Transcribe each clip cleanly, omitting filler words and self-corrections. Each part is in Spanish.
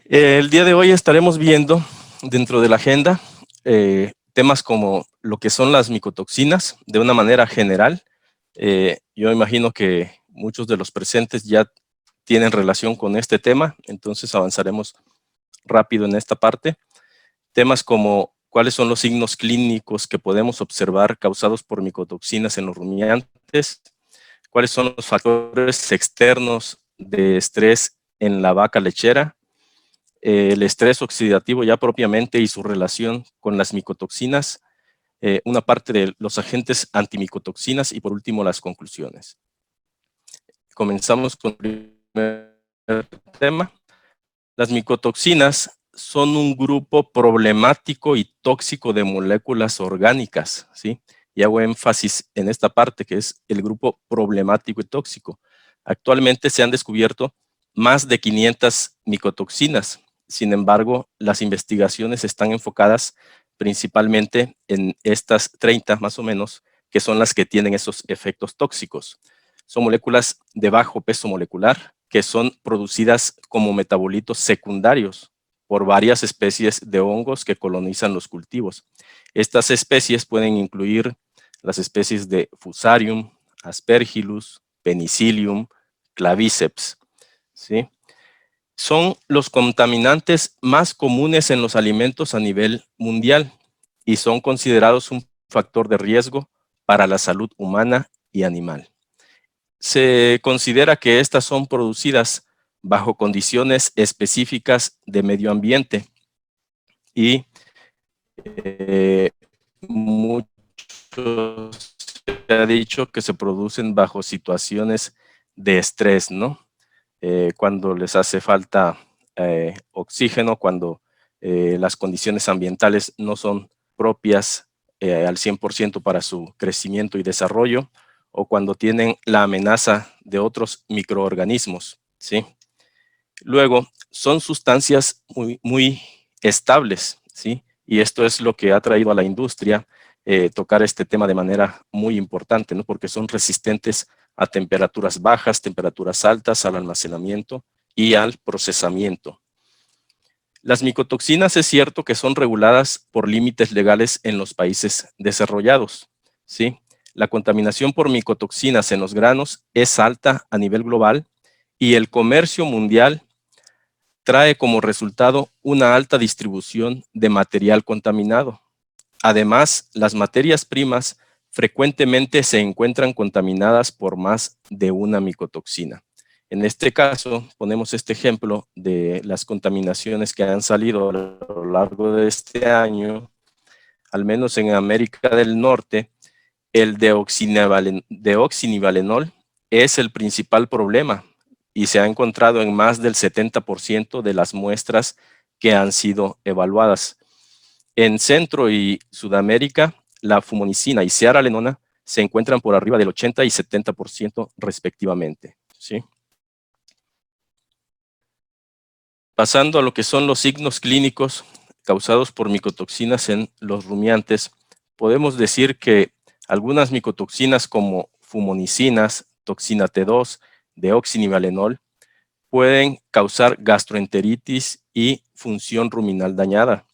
El día de hoy estaremos viendo dentro de la agenda temas como lo que son las micotoxinas de una manera general. Yo imagino que muchos de los presentes ya tienen relación con este tema, entonces avanzaremos rápido en esta parte. Temas como cuáles son los signos clínicos que podemos observar causados por micotoxinas en los rumiantes, cuáles son los factores externos de estrés en la vaca lechera, el estrés oxidativo ya propiamente y su relación con las micotoxinas, una parte de los agentes antimicotoxinas y por último las conclusiones. Comenzamos con el primer tema. Las micotoxinas son un grupo problemático y tóxico de moléculas orgánicas, ¿sí? Y hago énfasis en esta parte que es el grupo problemático y tóxico. Actualmente se han descubierto más de 500 micotoxinas. Sin embargo, las investigaciones están enfocadas principalmente en estas 30 más o menos, que son las que tienen esos efectos tóxicos. Son moléculas de bajo peso molecular que son producidas como metabolitos secundarios por varias especies de hongos que colonizan los cultivos. Estas especies pueden incluir las especies de Fusarium, Aspergillus, Penicillium, Claviceps, ¿sí? Son los contaminantes más comunes en los alimentos a nivel mundial y son considerados un factor de riesgo para la salud humana y animal. Se considera que estas son producidas bajo condiciones específicas de medio ambiente y mucho se ha dicho que se producen bajo situaciones de estrés, ¿no? Cuando les hace falta oxígeno, cuando las condiciones ambientales no son propias al 100% para su crecimiento y desarrollo, o cuando tienen la amenaza de otros microorganismos, ¿sí? Luego, son sustancias muy estables, ¿sí? Y esto es lo que ha traído a la industria tocar este tema de manera muy importante, ¿no? Porque son resistentes a temperaturas bajas, temperaturas altas, al almacenamiento y al procesamiento. Las micotoxinas es cierto que son reguladas por límites legales en los países desarrollados, ¿sí? La contaminación por micotoxinas en los granos es alta a nivel global y el comercio mundial trae como resultado una alta distribución de material contaminado. Además, las materias primas frecuentemente se encuentran contaminadas por más de una micotoxina. En este caso, ponemos este ejemplo de las contaminaciones que han salido a lo largo de este año, al menos en América del Norte. El deoxinivalenol es el principal problema y se ha encontrado en más del 70% de las muestras que han sido evaluadas. En Centro y Sudamérica, la fumonicina y cearalenona se encuentran por arriba del 80 y 70% respectivamente, ¿sí? Pasando a lo que son los signos clínicos causados por micotoxinas en los rumiantes, podemos decir que algunas micotoxinas como fumonicinas, toxina T2, deoxinivalenol, pueden causar gastroenteritis y función ruminal dañada.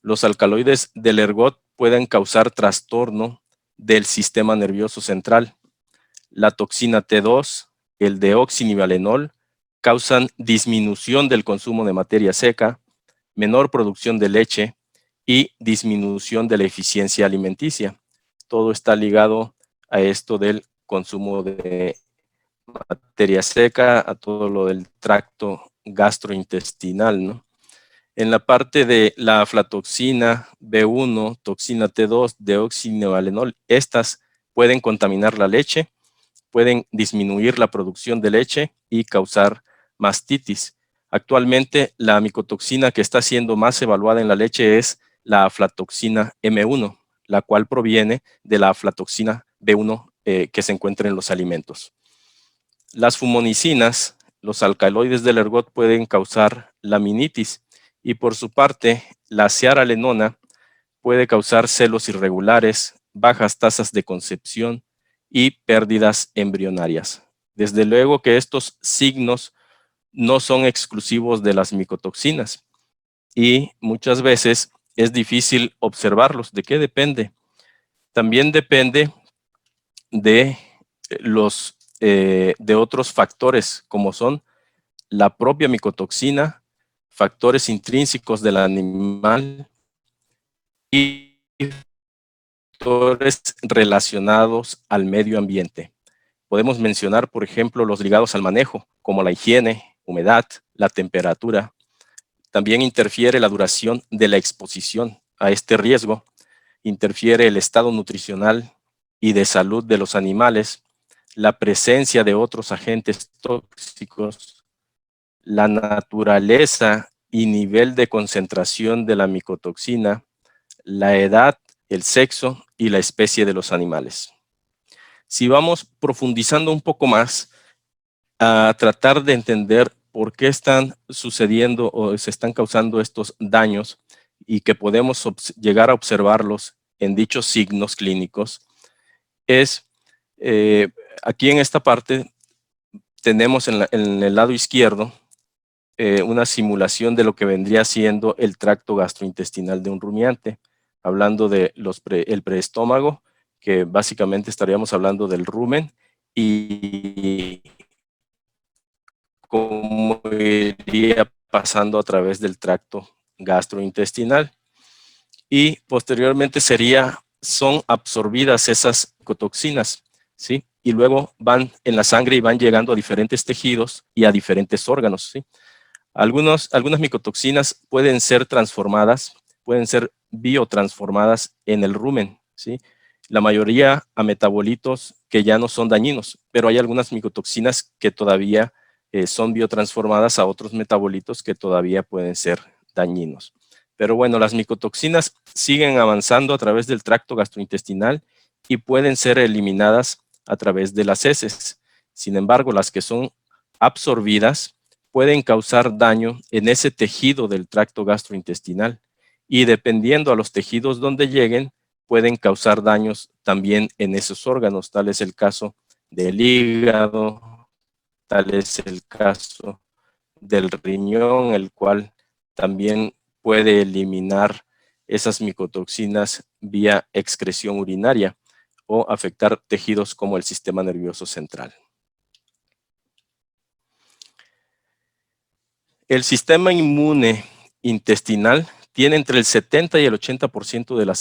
Los alcaloides del ergot pueden causar trastorno del sistema nervioso central. La toxina T2, el deoxinivalenol, causan disminución del consumo de materia seca, menor producción de leche y disminución de la eficiencia alimenticia. Todo está ligado a esto del consumo de materia seca, a todo lo del tracto gastrointestinal, ¿no? En la parte de la aflatoxina B1, toxina T2, deoxinivalenol, estas pueden contaminar la leche, pueden disminuir la producción de leche y causar mastitis. Actualmente, la micotoxina que está siendo más evaluada en la leche es la aflatoxina M1, la cual proviene de la aflatoxina B1 que se encuentra en los alimentos. Las fumonicinas, los alcaloides del ergot, pueden causar laminitis y por su parte, la cearalenona puede causar celos irregulares, bajas tasas de concepción y pérdidas embrionarias. Desde luego que estos signos no son exclusivos de las micotoxinas y muchas veces es difícil observarlos. ¿De qué depende? También depende de de otros factores, como son la propia micotoxina, factores intrínsecos del animal y factores relacionados al medio ambiente. Podemos mencionar, por ejemplo, los ligados al manejo, como la higiene, humedad, la temperatura. También interfiere la duración de la exposición a este riesgo, interfiere el estado nutricional y de salud de los animales, la presencia de otros agentes tóxicos, la naturaleza y nivel de concentración de la micotoxina, la edad, el sexo y la especie de los animales. Si vamos profundizando un poco más a tratar de entender por qué están sucediendo o se están causando estos daños y que podemos llegar a observarlos en dichos signos clínicos, es aquí en esta parte tenemos en el lado izquierdo una simulación de lo que vendría siendo el tracto gastrointestinal de un rumiante, hablando de el preestómago, que básicamente estaríamos hablando del rumen, y cómo iría pasando a través del tracto gastrointestinal. Y posteriormente son absorbidas esas micotoxinas, ¿sí? Y luego van en la sangre y van llegando a diferentes tejidos y a diferentes órganos, ¿sí? Algunas micotoxinas pueden ser transformadas, pueden ser biotransformadas en el rumen, ¿sí? La mayoría a metabolitos que ya no son dañinos, pero hay algunas micotoxinas que todavía son biotransformadas a otros metabolitos que todavía pueden ser dañinos. Pero bueno, las micotoxinas siguen avanzando a través del tracto gastrointestinal y pueden ser eliminadas a través de las heces. Sin embargo, las que son absorbidas pueden causar daño en ese tejido del tracto gastrointestinal y dependiendo a los tejidos donde lleguen, pueden causar daños también en esos órganos. Tal es el caso del hígado, tal es el caso del riñón, el cual también puede eliminar esas micotoxinas vía excreción urinaria o afectar tejidos como el sistema nervioso central. El sistema inmune intestinal tiene entre el 70 y el 80% de las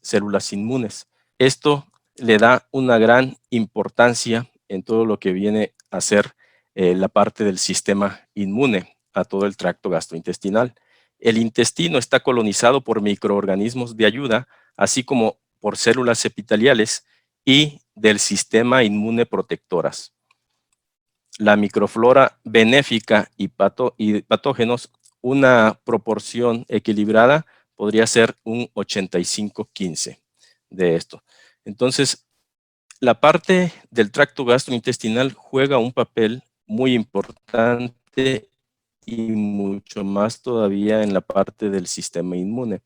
células inmunes. Esto le da una gran importancia en todo lo que viene a ser la parte del sistema inmune a todo el tracto gastrointestinal. El intestino está colonizado por microorganismos de ayuda, así como por células epiteliales y del sistema inmune protectoras. La microflora benéfica y patógenos, una proporción equilibrada podría ser un 85-15 de esto. Entonces, la parte del tracto gastrointestinal juega un papel muy importante y mucho más todavía en la parte del sistema inmune.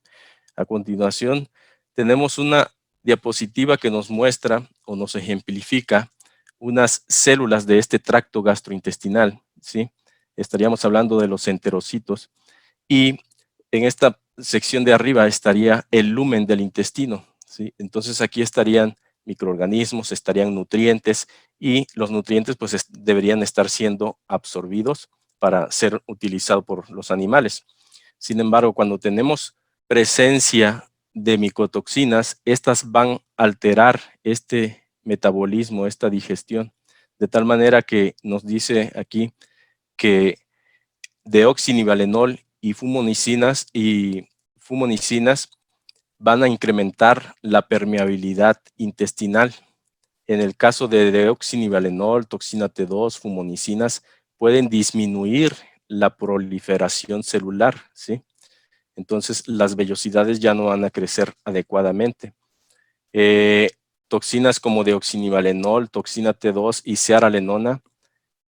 A continuación, tenemos una diapositiva que nos muestra o nos ejemplifica unas células de este tracto gastrointestinal, ¿sí? Estaríamos hablando de los enterocitos y en esta sección de arriba estaría el lumen del intestino, ¿sí? Entonces aquí estarían microorganismos, estarían nutrientes y los nutrientes pues deberían estar siendo absorbidos para ser utilizados por los animales. Sin embargo, cuando tenemos presencia de micotoxinas, estas van a alterar este metabolismo, esta digestión, de tal manera que nos dice aquí que deoxinivalenol y fumonicinas van a incrementar la permeabilidad intestinal. En el caso de deoxinivalenol, toxina T2, fumonicinas, pueden disminuir la proliferación celular, ¿sí? Entonces las vellosidades ya no van a crecer adecuadamente. Toxinas como deoxinivalenol, toxina T2 y cearalenona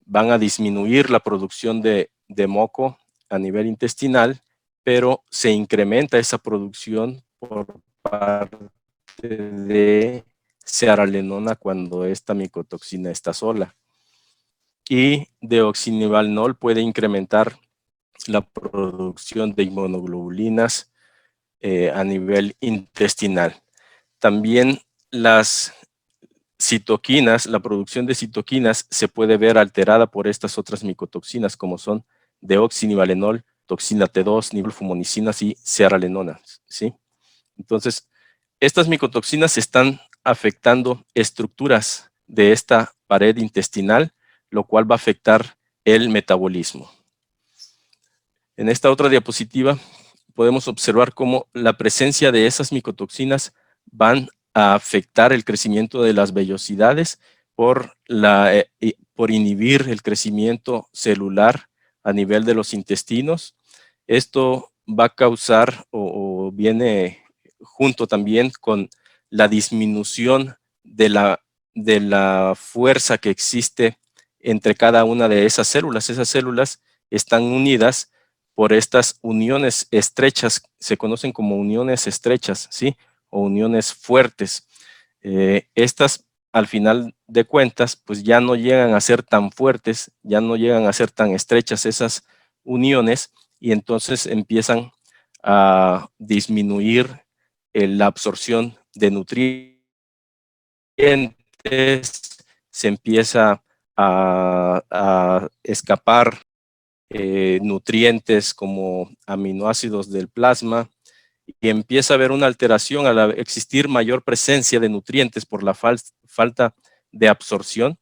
van a disminuir la producción de moco a nivel intestinal, pero se incrementa esa producción por parte de cearalenona cuando esta micotoxina está sola. y deoxinivalenol puede incrementar la producción de inmunoglobulinas a nivel intestinal. También las citoquinas, la producción de citoquinas se puede ver alterada por estas otras micotoxinas como son deoxinivalenol, toxina T2, nivolfumomicinas y zearalenona, ¿sí? Entonces, estas micotoxinas están afectando estructuras de esta pared intestinal, lo cual va a afectar el metabolismo. En esta otra diapositiva podemos observar cómo la presencia de esas micotoxinas van a afectar el crecimiento de las vellosidades por inhibir el crecimiento celular a nivel de los intestinos. Esto va a causar o viene junto también con la disminución de la fuerza que existe entre cada una de esas células. Esas células están unidas por estas uniones estrechas, se conocen como uniones estrechas, ¿sí? O uniones fuertes. Estas, al final de cuentas, pues ya no llegan a ser tan fuertes, ya no llegan a ser tan estrechas esas uniones, y entonces empiezan a disminuir la absorción de nutrientes, se empieza a escapar nutrientes como aminoácidos del plasma, y empieza a haber una alteración al existir mayor presencia de nutrientes por la falta de absorción.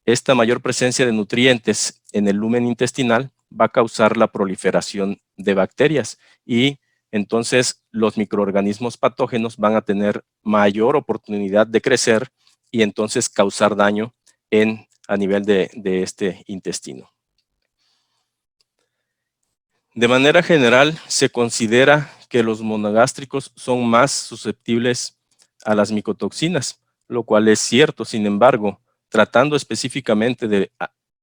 Esta mayor presencia de nutrientes en el lumen intestinal va a causar la proliferación de bacterias, y entonces los microorganismos patógenos van a tener mayor oportunidad de crecer y entonces causar daño a nivel de este intestino. De manera general, se considera que los monogástricos son más susceptibles a las micotoxinas, lo cual es cierto. Sin embargo, tratando específicamente de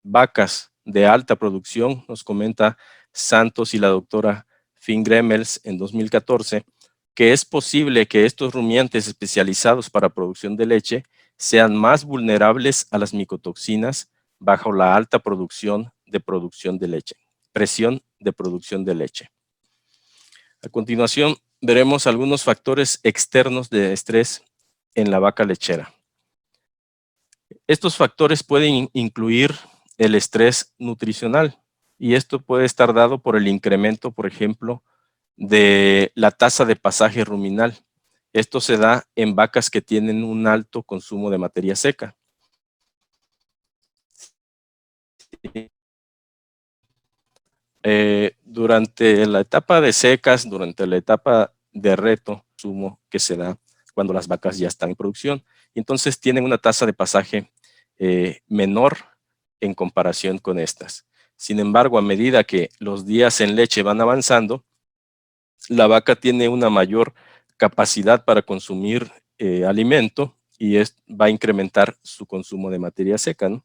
vacas de alta producción, nos comenta Santos y la doctora Finn Gremmels en 2014, que es posible que estos rumiantes especializados para producción de leche sean más vulnerables a las micotoxinas bajo la alta presión de producción de leche. A continuación, veremos algunos factores externos de estrés en la vaca lechera. Estos factores pueden incluir el estrés nutricional, y esto puede estar dado por el incremento, por ejemplo, de la tasa de pasaje ruminal. Esto se da en vacas que tienen un alto consumo de materia seca. Durante la etapa de secas, durante la etapa de reto, consumo que se da cuando las vacas ya están en producción, y entonces tienen una tasa de pasaje menor en comparación con estas. Sin embargo, a medida que los días en leche van avanzando, la vaca tiene una mayor capacidad para consumir alimento, y va a incrementar su consumo de materia seca, ¿no?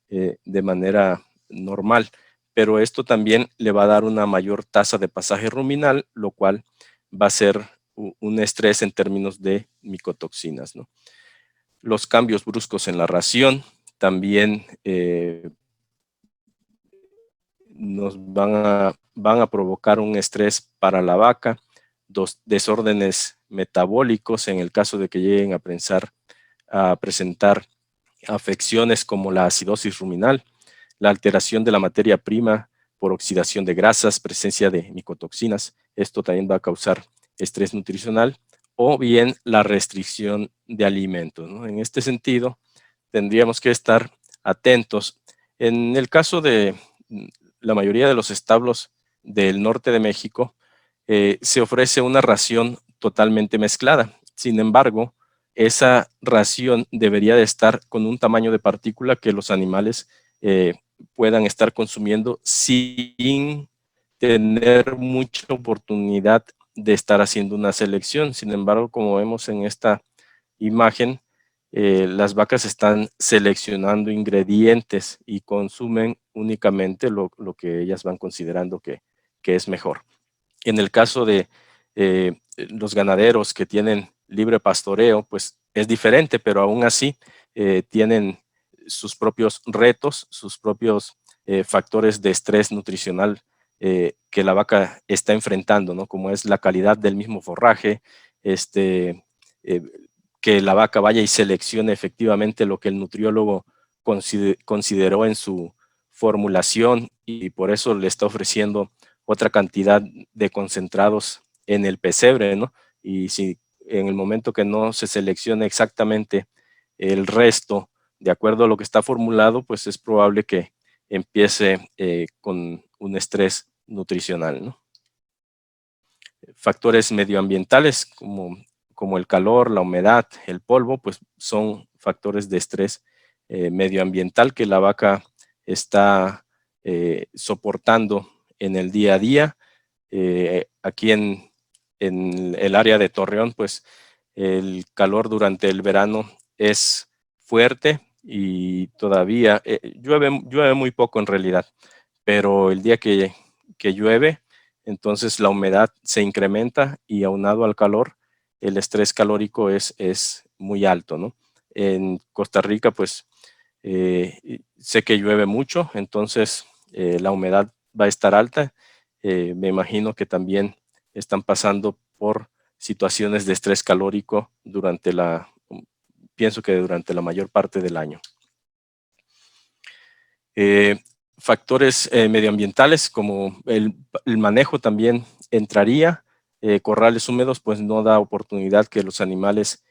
De manera normal. Pero esto también le va a dar una mayor tasa de pasaje ruminal, lo cual va a ser un estrés en términos de micotoxinas, ¿no? Los cambios bruscos en la ración también nos van a provocar un estrés para la vaca, desórdenes metabólicos en el caso de que lleguen a presentar afecciones como la acidosis ruminal, la alteración de la materia prima por oxidación de grasas, presencia de micotoxinas. Esto también va a causar estrés nutricional, o bien la restricción de alimentos, ¿no? En este sentido, tendríamos que estar atentos. En el caso de la mayoría de los establos del norte de México, se ofrece una ración totalmente mezclada. Sin embargo, esa ración debería de estar con un tamaño de partícula que los animales puedan estar consumiendo sin tener mucha oportunidad de estar haciendo una selección. Sin embargo, como vemos en esta imagen, las vacas están seleccionando ingredientes y consumen únicamente lo que ellas van considerando que es mejor. En el caso de los ganaderos que tienen libre pastoreo, pues es diferente, pero aún así tienen sus propios retos, sus propios factores de estrés nutricional que la vaca está enfrentando, ¿no? Como es la calidad del mismo forraje, eh, que la vaca vaya y seleccione efectivamente lo que el nutriólogo consideró en su formulación y por eso le está ofreciendo otra cantidad de concentrados en el pesebre, ¿no? Y si en el momento que no se seleccione exactamente el resto de acuerdo a lo que está formulado, pues es probable que empiece con un estrés nutricional, ¿no? Factores medioambientales como el calor, la humedad, el polvo, pues son factores de estrés medioambiental que la vaca está soportando en el día a día. Aquí en el área de Torreón, pues el calor durante el verano es fuerte y todavía llueve muy poco en realidad, pero el día que llueve, entonces la humedad se incrementa y aunado al calor, el estrés calórico es muy alto, ¿no? En Costa Rica, pues sé que llueve mucho, entonces la humedad va a estar alta. Me imagino que también están pasando por situaciones de estrés calórico pienso que durante la mayor parte del año. Factores medioambientales como el manejo también entraría. Corrales húmedos pues no da oportunidad que los animales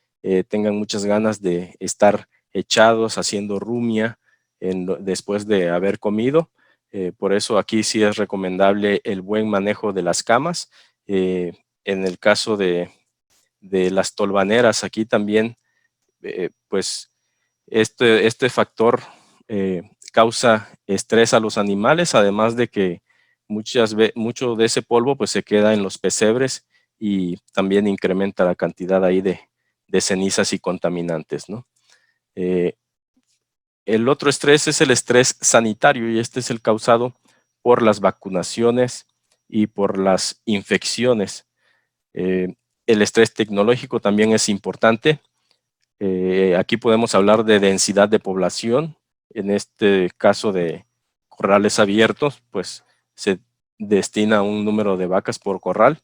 tengan muchas ganas de estar echados haciendo rumia después de haber comido. Por eso aquí sí es recomendable el buen manejo de las camas. En el caso de las tolvaneras, aquí también pues este factor causa estrés a los animales, además de que mucho de ese polvo pues se queda en los pesebres y también incrementa la cantidad ahí de cenizas y contaminantes, ¿no? El otro estrés es el estrés sanitario y este es el causado por las vacunaciones y por las infecciones. El estrés tecnológico también es importante. Aquí podemos hablar de densidad de población. En este caso de corrales abiertos, pues se destina un número de vacas por corral.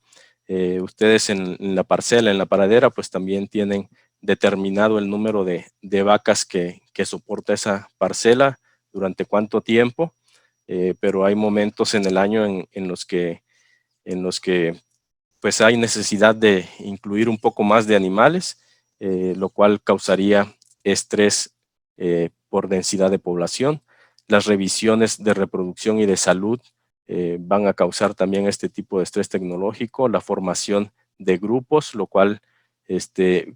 Ustedes en la parcela, en la paradera, pues también tienen determinado el número de vacas que soporta esa parcela, durante cuánto tiempo, pero hay momentos en el año en los que pues hay necesidad de incluir un poco más de animales, lo cual causaría estrés por densidad de población. Las revisiones de reproducción y de salud van a causar también este tipo de estrés tecnológico, la formación de grupos, lo cual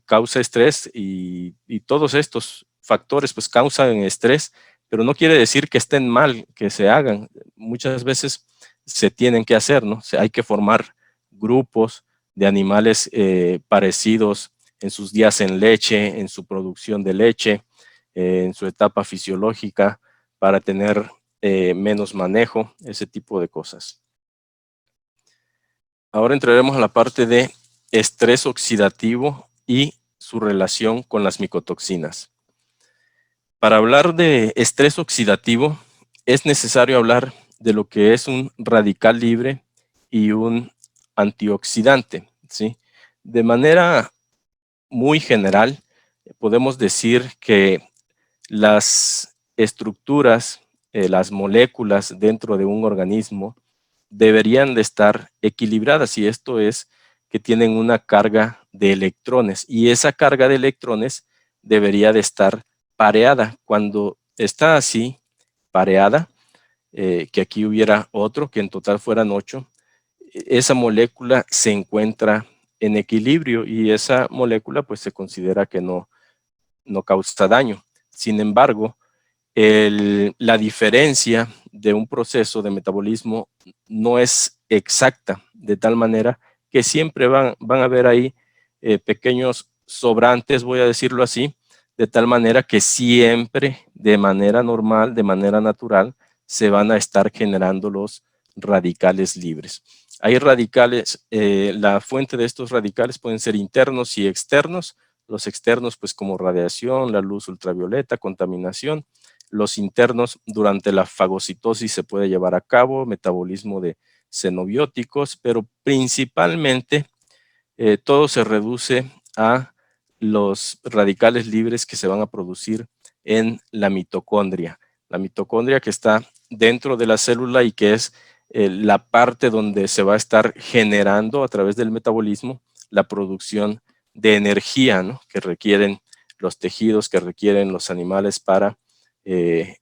causa estrés y todos estos factores pues causan estrés, pero no quiere decir que estén mal que se hagan. Muchas veces se tienen que hacer, ¿no? Hay que formar grupos de animales parecidos en sus días en leche, en su producción de leche, en su etapa fisiológica, para tener menos manejo, ese tipo de cosas. Ahora entraremos a la parte de estrés oxidativo y su relación con las micotoxinas. Para hablar de estrés oxidativo, es necesario hablar de lo que es un radical libre y un antioxidante, ¿sí? De manera muy general, podemos decir que las estructuras, las moléculas dentro de un organismo deberían de estar equilibradas y esto es que tienen una carga de electrones y esa carga de electrones debería de estar pareada. Cuando está así, pareada, que aquí hubiera otro, que en total fueran 8, esa molécula se encuentra en equilibrio y esa molécula pues se considera que no causa daño. Sin embargo, la diferencia de un proceso de metabolismo no es exacta, de tal manera que siempre van a haber ahí pequeños sobrantes, voy a decirlo así, de tal manera que siempre de manera normal, de manera natural, se van a estar generando los radicales libres. Hay radicales, la fuente de estos radicales pueden ser internos y externos. Los externos, pues como radiación, la luz ultravioleta, contaminación. los internos durante la fagocitosis se puede llevar a cabo, metabolismo de xenobióticos, pero principalmente todo se reduce a los radicales libres que se van a producir en la mitocondria. La mitocondria que está dentro de la célula y que es la parte donde se va a estar generando a través del metabolismo la producción de energía, ¿no?, que requieren los tejidos, que requieren los animales para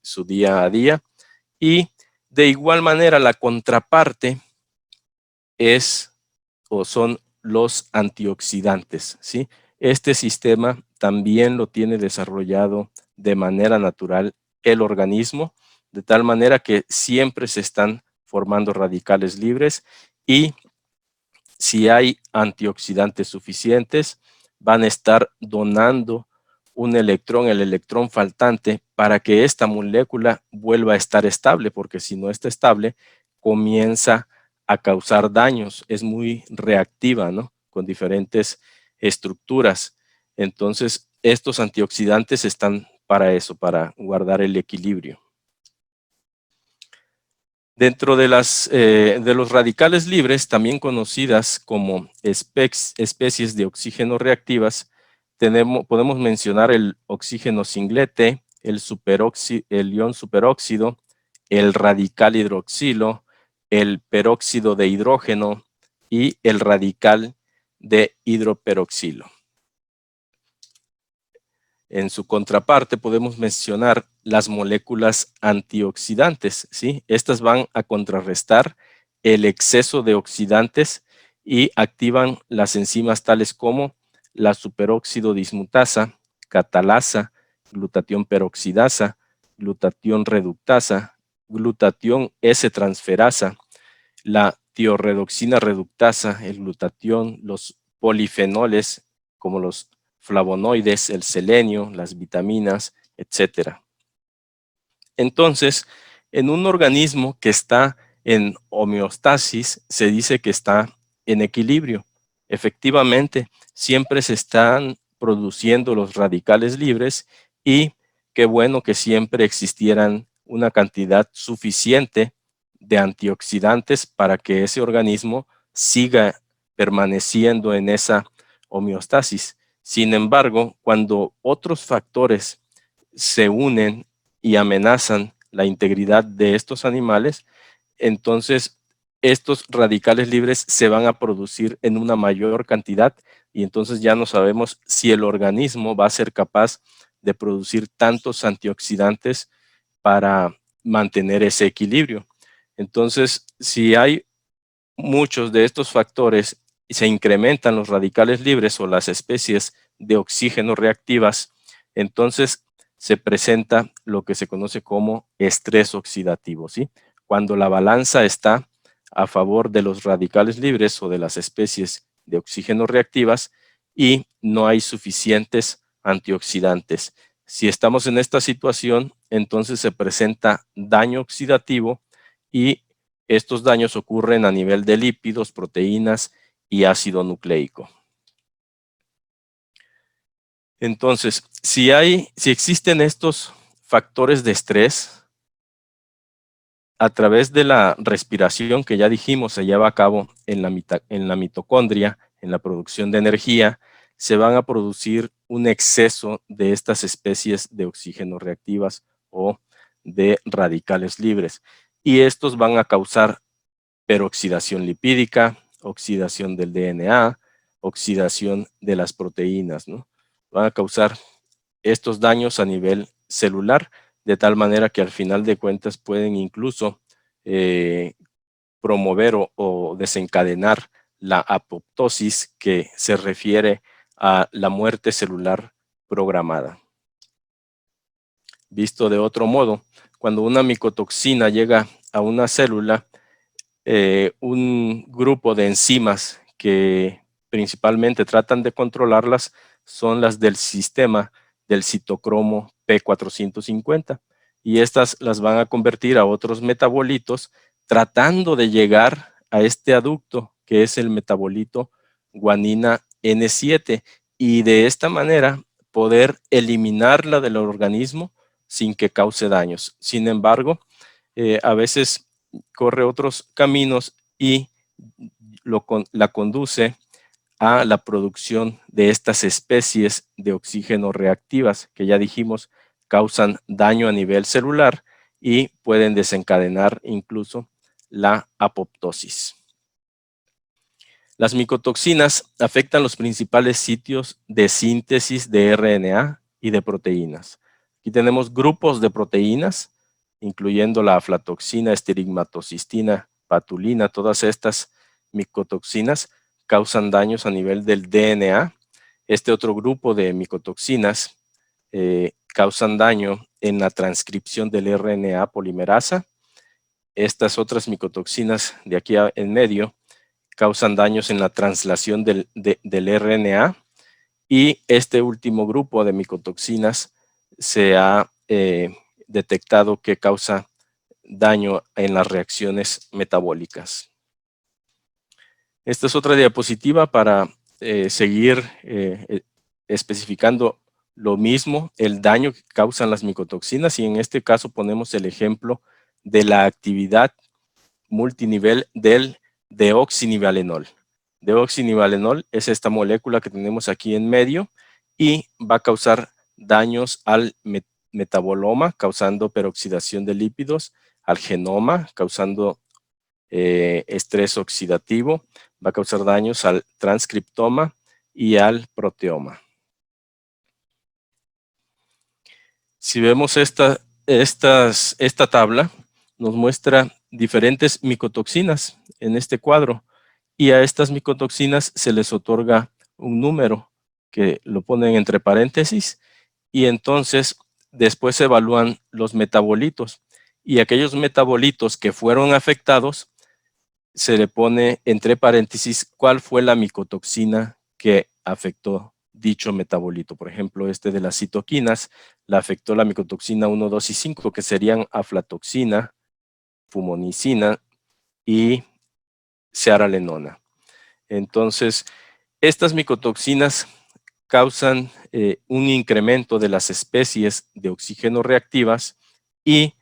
su día a día. Y de igual manera la contraparte es o son los antioxidantes, ¿sí? Este sistema también lo tiene desarrollado de manera natural el organismo, de tal manera que siempre se están formando radicales libres y si hay antioxidantes suficientes, van a estar donando un electrón, el electrón faltante, para que esta molécula vuelva a estar estable, porque si no está estable, comienza a causar daños, es muy reactiva, ¿no?, con diferentes estructuras. Entonces, estos antioxidantes están para eso, para guardar el equilibrio. Dentro de los radicales libres, también conocidas como especies de oxígeno reactivas, podemos mencionar el oxígeno singlete, el ion superóxido, el radical hidroxilo, el peróxido de hidrógeno y el radical de hidroperoxilo. En su contraparte podemos mencionar las moléculas antioxidantes, ¿sí? Estas van a contrarrestar el exceso de oxidantes y activan las enzimas tales como la superóxido dismutasa, catalasa, glutatión peroxidasa, glutatión reductasa, glutatión S-transferasa, la tiorredoxina reductasa, el glutatión, los polifenoles como los flavonoides, el selenio, las vitaminas, etcétera. Entonces, en un organismo que está en homeostasis, se dice que está en equilibrio. Efectivamente, siempre se están produciendo los radicales libres y qué bueno que siempre existieran una cantidad suficiente de antioxidantes para que ese organismo siga permaneciendo en esa homeostasis. Sin embargo, cuando otros factores se unen y amenazan la integridad de estos animales, entonces estos radicales libres se van a producir en una mayor cantidad y entonces ya no sabemos si el organismo va a ser capaz de producir tantos antioxidantes para mantener ese equilibrio. Entonces, si hay muchos de estos factores y se incrementan los radicales libres o las especies de oxígeno reactivas, entonces se presenta lo que se conoce como estrés oxidativo, ¿sí? Cuando la balanza está a favor de los radicales libres o de las especies de oxígeno reactivas y no hay suficientes antioxidantes. Si estamos en esta situación, entonces se presenta daño oxidativo y estos daños ocurren a nivel de lípidos, proteínas y ácido nucleico. Entonces, si existen estos factores de estrés, a través de la respiración que ya dijimos se lleva a cabo en la mitocondria, en la producción de energía, se van a producir un exceso de estas especies de oxígeno reactivas o de radicales libres. Y estos van a causar peroxidación lipídica, oxidación del DNA, oxidación de las proteínas, ¿no? Van a causar estos daños a nivel celular, de tal manera que al final de cuentas pueden incluso promover o desencadenar la apoptosis, que se refiere a la muerte celular programada. Visto de otro modo, cuando una micotoxina llega a una célula, un grupo de enzimas que principalmente tratan de controlarlas son las del sistema del citocromo P450 y estas las van a convertir a otros metabolitos tratando de llegar a este aducto que es el metabolito guanina N7 y de esta manera poder eliminarla del organismo sin que cause daños. Sin embargo, a veces corre otros caminos y la conduce a la producción de estas especies de oxígeno reactivas que ya dijimos causan daño a nivel celular y pueden desencadenar incluso la apoptosis. Las micotoxinas afectan los principales sitios de síntesis de RNA y de proteínas. Aquí tenemos grupos de proteínas, incluyendo la aflatoxina, estigmatocistina, patulina. Todas estas micotoxinas causan daños a nivel del DNA. Este otro grupo de micotoxinas causan daño en la transcripción del RNA polimerasa. Estas otras micotoxinas de aquí en medio causan daños en la translación del RNA, y este último grupo de micotoxinas se ha detectado que causa daño en las reacciones metabólicas. Esta es otra diapositiva para seguir especificando lo mismo, el daño que causan las micotoxinas, y en este caso ponemos el ejemplo de la actividad multinivel del deoxinivalenol. Deoxinivalenol es esta molécula que tenemos aquí en medio y va a causar daños al metaboloma, causando peroxidación de lípidos, al genoma, causando estrés oxidativo, va a causar daños al transcriptoma y al proteoma. Si vemos esta tabla, nos muestra diferentes micotoxinas en este cuadro, y a estas micotoxinas se les otorga un número que lo ponen entre paréntesis, y entonces después se evalúan los metabolitos, y aquellos metabolitos que fueron afectados se le pone entre paréntesis cuál fue la micotoxina que afectó dicho metabolito. Por ejemplo, este de las citoquinas la afectó la micotoxina 1, 2 y 5, que serían aflatoxina, fumonicina y cearalenona. Entonces, estas micotoxinas causan un incremento de las especies de oxígeno reactivas, y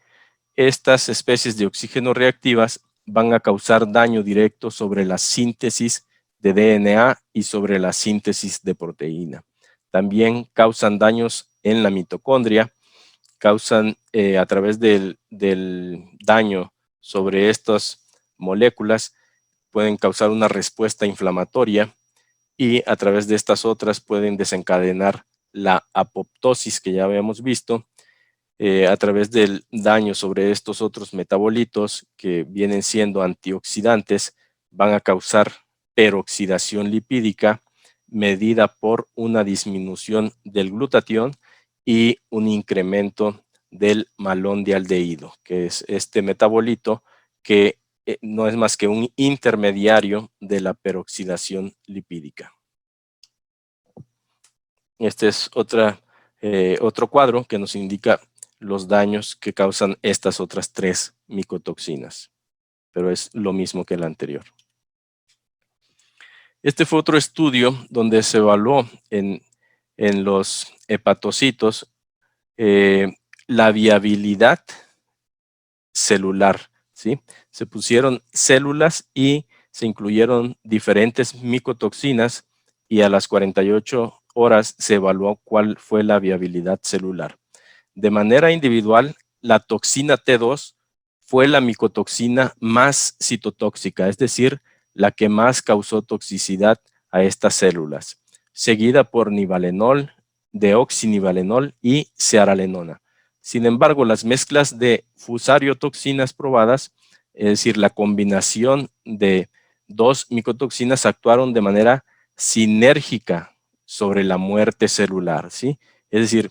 estas especies de oxígeno reactivas van a causar daño directo sobre la síntesis de DNA y sobre la síntesis de proteína. También causan daños en la mitocondria, causan a través del daño sobre estas moléculas, pueden causar una respuesta inflamatoria, y a través de estas otras pueden desencadenar la apoptosis que ya habíamos visto, a través del daño sobre estos otros metabolitos que vienen siendo antioxidantes. Van a causar peroxidación lipídica medida por una disminución del glutatión y un incremento del malondialdehído, que es este metabolito que no es más que un intermediario de la peroxidación lipídica. Este es otro cuadro que nos indica los daños que causan estas otras tres micotoxinas, pero es lo mismo que el anterior. Este fue otro estudio donde se evaluó en los hepatocitos la viabilidad celular, ¿sí? Se pusieron células y se incluyeron diferentes micotoxinas, y a las 48 horas se evaluó cuál fue la viabilidad celular. De manera individual, la toxina T2 fue la micotoxina más citotóxica, es decir, la que más causó toxicidad a estas células, seguida por nivalenol, deoxinivalenol y cearalenona. Sin embargo, las mezclas de fusariotoxinas probadas, es decir, la combinación de dos micotoxinas, actuaron de manera sinérgica sobre la muerte celular, ¿sí? Es decir,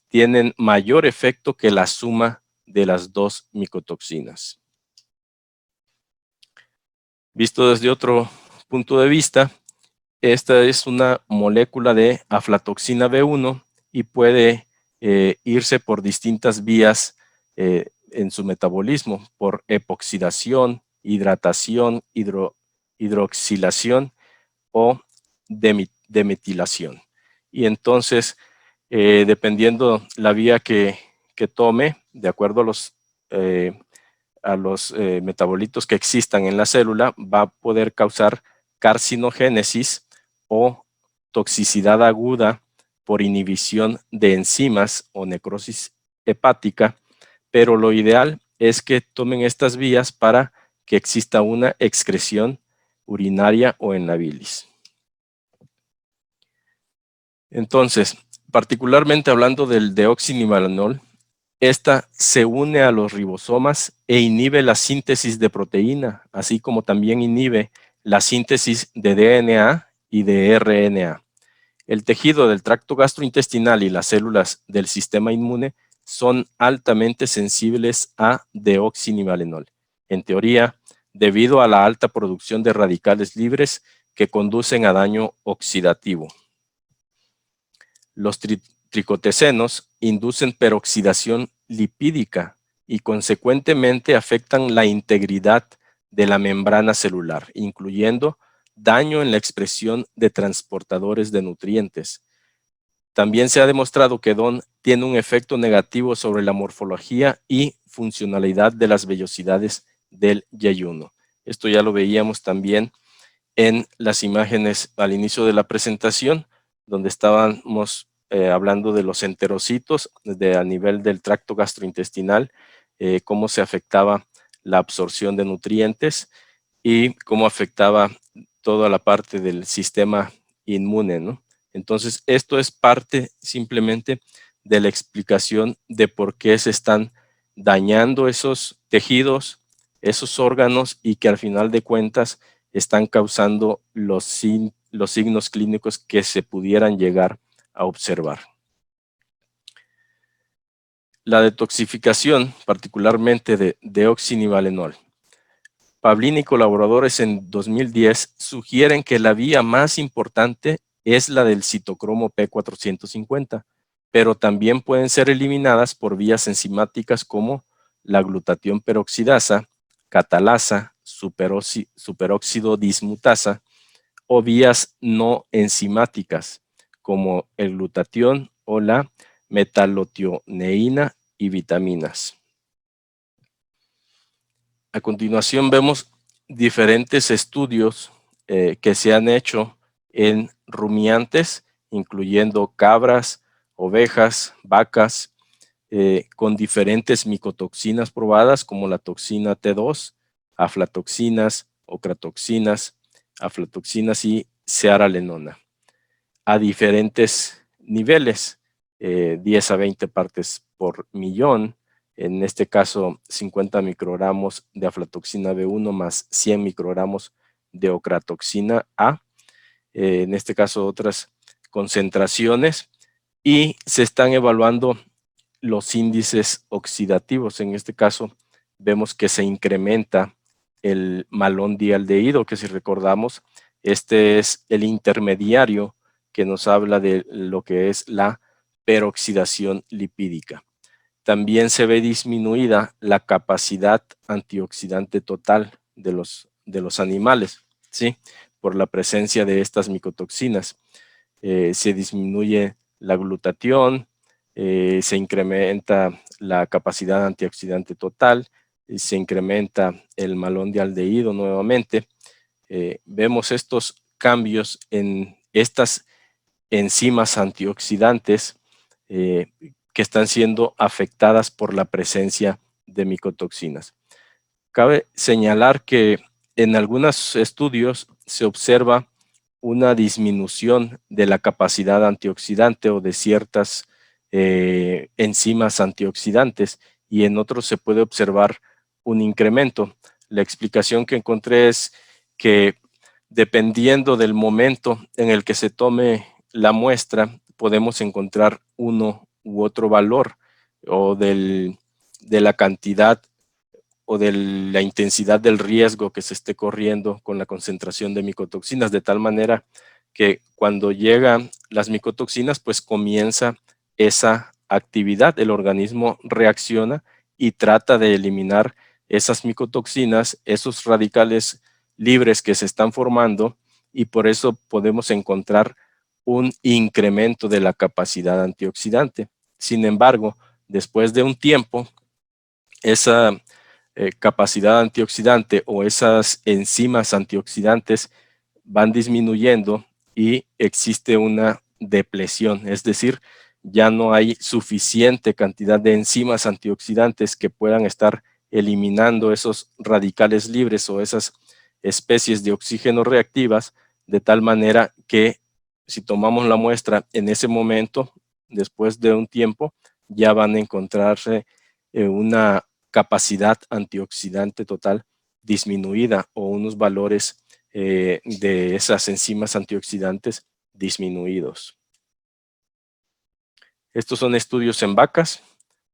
tienen mayor efecto que la suma de las dos micotoxinas. Visto desde otro punto de vista, esta es una molécula de aflatoxina B1 y puede irse por distintas vías en su metabolismo, por epoxidación, hidratación, hidroxilación o demetilación. Y entonces, dependiendo la vía que que tome, de acuerdo a los metabolitos que existan en la célula, va a poder causar carcinogénesis o toxicidad aguda por inhibición de enzimas o necrosis hepática, pero lo ideal es que tomen estas vías para que exista una excreción urinaria o en la bilis. Entonces, particularmente hablando del deoxinivalenol, esta se une a los ribosomas e inhibe la síntesis de proteína, así como también inhibe la síntesis de DNA y de RNA. El tejido del tracto gastrointestinal y las células del sistema inmune son altamente sensibles a deoxinivalenol. En teoría, debido a la alta producción de radicales libres que conducen a daño oxidativo. Los tricotecenos inducen peroxidación lipídica y consecuentemente afectan la integridad de la membrana celular, incluyendo daño en la expresión de transportadores de nutrientes. También se ha demostrado que DON tiene un efecto negativo sobre la morfología y funcionalidad de las vellosidades del yeyuno. Esto ya lo veíamos también en las imágenes al inicio de la presentación, donde estábamos hablando de los enterocitos a nivel del tracto gastrointestinal, cómo se afectaba la absorción de nutrientes y cómo afectaba toda la parte del sistema inmune, ¿no? Entonces, esto es parte simplemente de la explicación de por qué se están dañando esos tejidos, esos órganos y que al final de cuentas están causando los signos clínicos que se pudieran llegar a observar. La detoxificación, particularmente de deoxinivalenol. Pavlin y colaboradores en 2010 sugieren que la vía más importante es la del citocromo P450, pero también pueden ser eliminadas por vías enzimáticas como la glutatión peroxidasa, catalasa, superóxido dismutasa o vías no enzimáticas como el glutatión o la metalotioneína y vitaminas. A continuación vemos diferentes estudios que se han hecho en rumiantes, incluyendo cabras, ovejas, vacas, con diferentes micotoxinas probadas como la toxina T2, aflatoxinas, ocratoxinas, aflatoxinas y cearalenona, a diferentes niveles, 10 a 20 partes por millón, en este caso 50 microgramos de aflatoxina B1 más 100 microgramos de ocratoxina A, en este caso otras concentraciones, y se están evaluando los índices oxidativos. En este caso vemos que se incrementa el malondialdehído, que si recordamos, este es el intermediario que nos habla de lo que es la peroxidación lipídica. También se ve disminuida la capacidad antioxidante total de los animales, ¿sí? Por la presencia de estas micotoxinas. Se disminuye la glutatión, se incrementa la capacidad antioxidante total, se incrementa el malondialdehído nuevamente. Vemos estos cambios en estas enzimas antioxidantes que están siendo afectadas por la presencia de micotoxinas. Cabe señalar que en algunos estudios se observa una disminución de la capacidad antioxidante o de ciertas enzimas antioxidantes y en otros se puede observar un incremento. La explicación que encontré es que dependiendo del momento en el que se tome la muestra, podemos encontrar uno u otro valor o de la cantidad o de la intensidad del riesgo que se esté corriendo con la concentración de micotoxinas, de tal manera que cuando llegan las micotoxinas, pues comienza esa actividad, el organismo reacciona y trata de eliminar esas micotoxinas, esos radicales libres que se están formando, y por eso podemos encontrar un incremento de la capacidad antioxidante. Sin embargo, después de un tiempo, esa capacidad antioxidante o esas enzimas antioxidantes van disminuyendo y existe una depleción, es decir, ya no hay suficiente cantidad de enzimas antioxidantes que puedan estar eliminando esos radicales libres o esas especies de oxígeno reactivas, de tal manera que si tomamos la muestra en ese momento, después de un tiempo, ya van a encontrarse una capacidad antioxidante total disminuida o unos valores de esas enzimas antioxidantes disminuidos. Estos son estudios en vacas.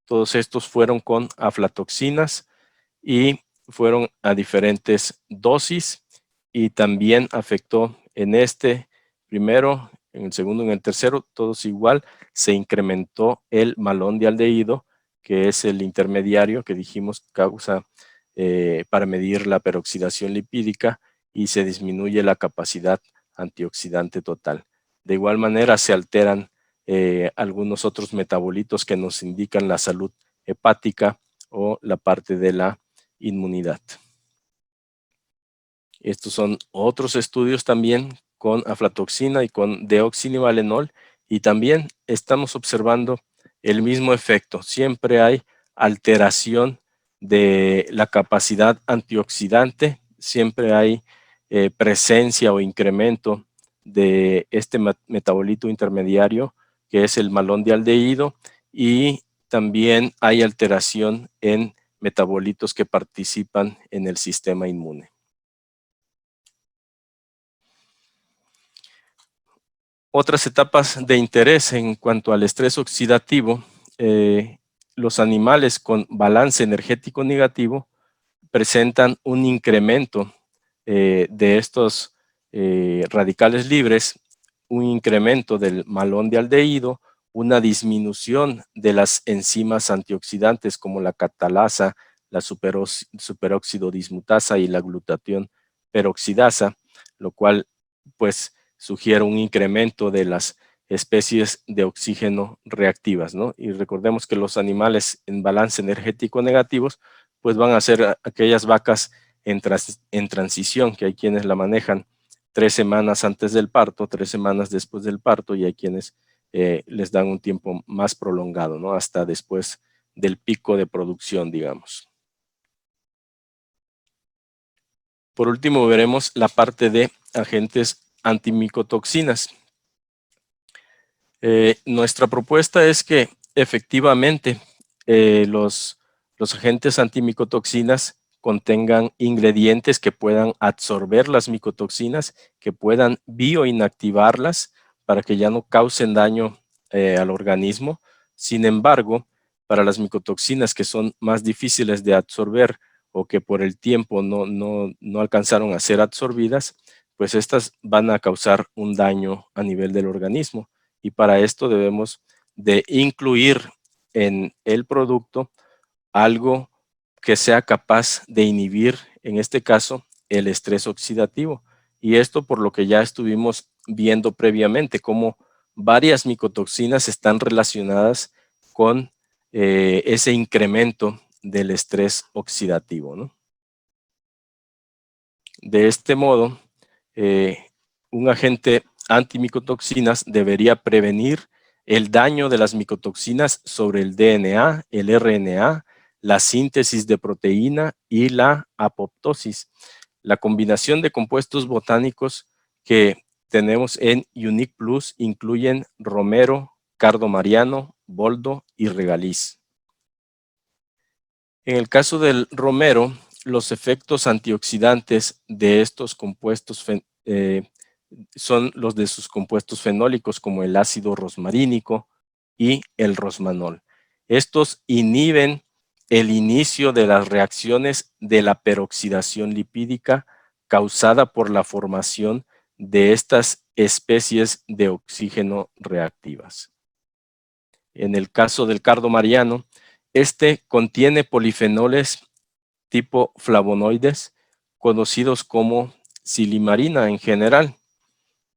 Todos estos fueron con aflatoxinas y fueron a diferentes dosis y también afectó en este primero, en el segundo, en el tercero, todos igual, se incrementó el malón de aldehído, que es el intermediario que dijimos causa para medir la peroxidación lipídica y se disminuye la capacidad antioxidante total. De igual manera se alteran algunos otros metabolitos que nos indican la salud hepática o la parte de la inmunidad. Estos son otros estudios también con aflatoxina y con deoxinivalenol y también estamos observando el mismo efecto. Siempre hay alteración de la capacidad antioxidante, siempre hay presencia o incremento de este metabolito intermediario que es el malón de aldehído y también hay alteración en metabolitos que participan en el sistema inmune. Otras etapas de interés en cuanto al estrés oxidativo, los animales con balance energético negativo presentan un incremento de estos radicales libres, un incremento del malón de aldehído, una disminución de las enzimas antioxidantes como la catalasa, la superóxido dismutasa y la glutatión peroxidasa, lo cual pues sugiere un incremento de las especies de oxígeno reactivas, ¿no? Y recordemos que los animales en balance energético negativos pues van a ser aquellas vacas en transición, que hay quienes la manejan 3 semanas antes del parto, 3 semanas después del parto, y hay quienes les dan un tiempo más prolongado, ¿no? Hasta después del pico de producción, digamos. Por último, veremos la parte de agentes antimicotoxinas. Nuestra propuesta es que efectivamente los agentes antimicotoxinas contengan ingredientes que puedan absorber las micotoxinas, que puedan bioinactivarlas para que ya no causen daño al organismo. Sin embargo, para las micotoxinas que son más difíciles de absorber o que por el tiempo no alcanzaron a ser absorbidas, pues estas van a causar un daño a nivel del organismo. Y para esto debemos de incluir en el producto algo que sea capaz de inhibir, en este caso, el estrés oxidativo. Y esto por lo que ya estuvimos viendo previamente, cómo varias micotoxinas están relacionadas con ese incremento del estrés oxidativo, ¿no? De este modo, un agente antimicotoxinas debería prevenir el daño de las micotoxinas sobre el DNA, el RNA, la síntesis de proteína y la apoptosis. La combinación de compuestos botánicos que tenemos en Unique Plus incluyen romero, cardo mariano, boldo y regaliz. En el caso del romero, los efectos antioxidantes de estos compuestos son los de sus compuestos fenólicos como el ácido rosmarínico y el rosmanol. Estos inhiben el inicio de las reacciones de la peroxidación lipídica causada por la formación de estas especies de oxígeno reactivas. En el caso del cardo mariano, este contiene polifenoles tipo flavonoides, conocidos como silimarina en general.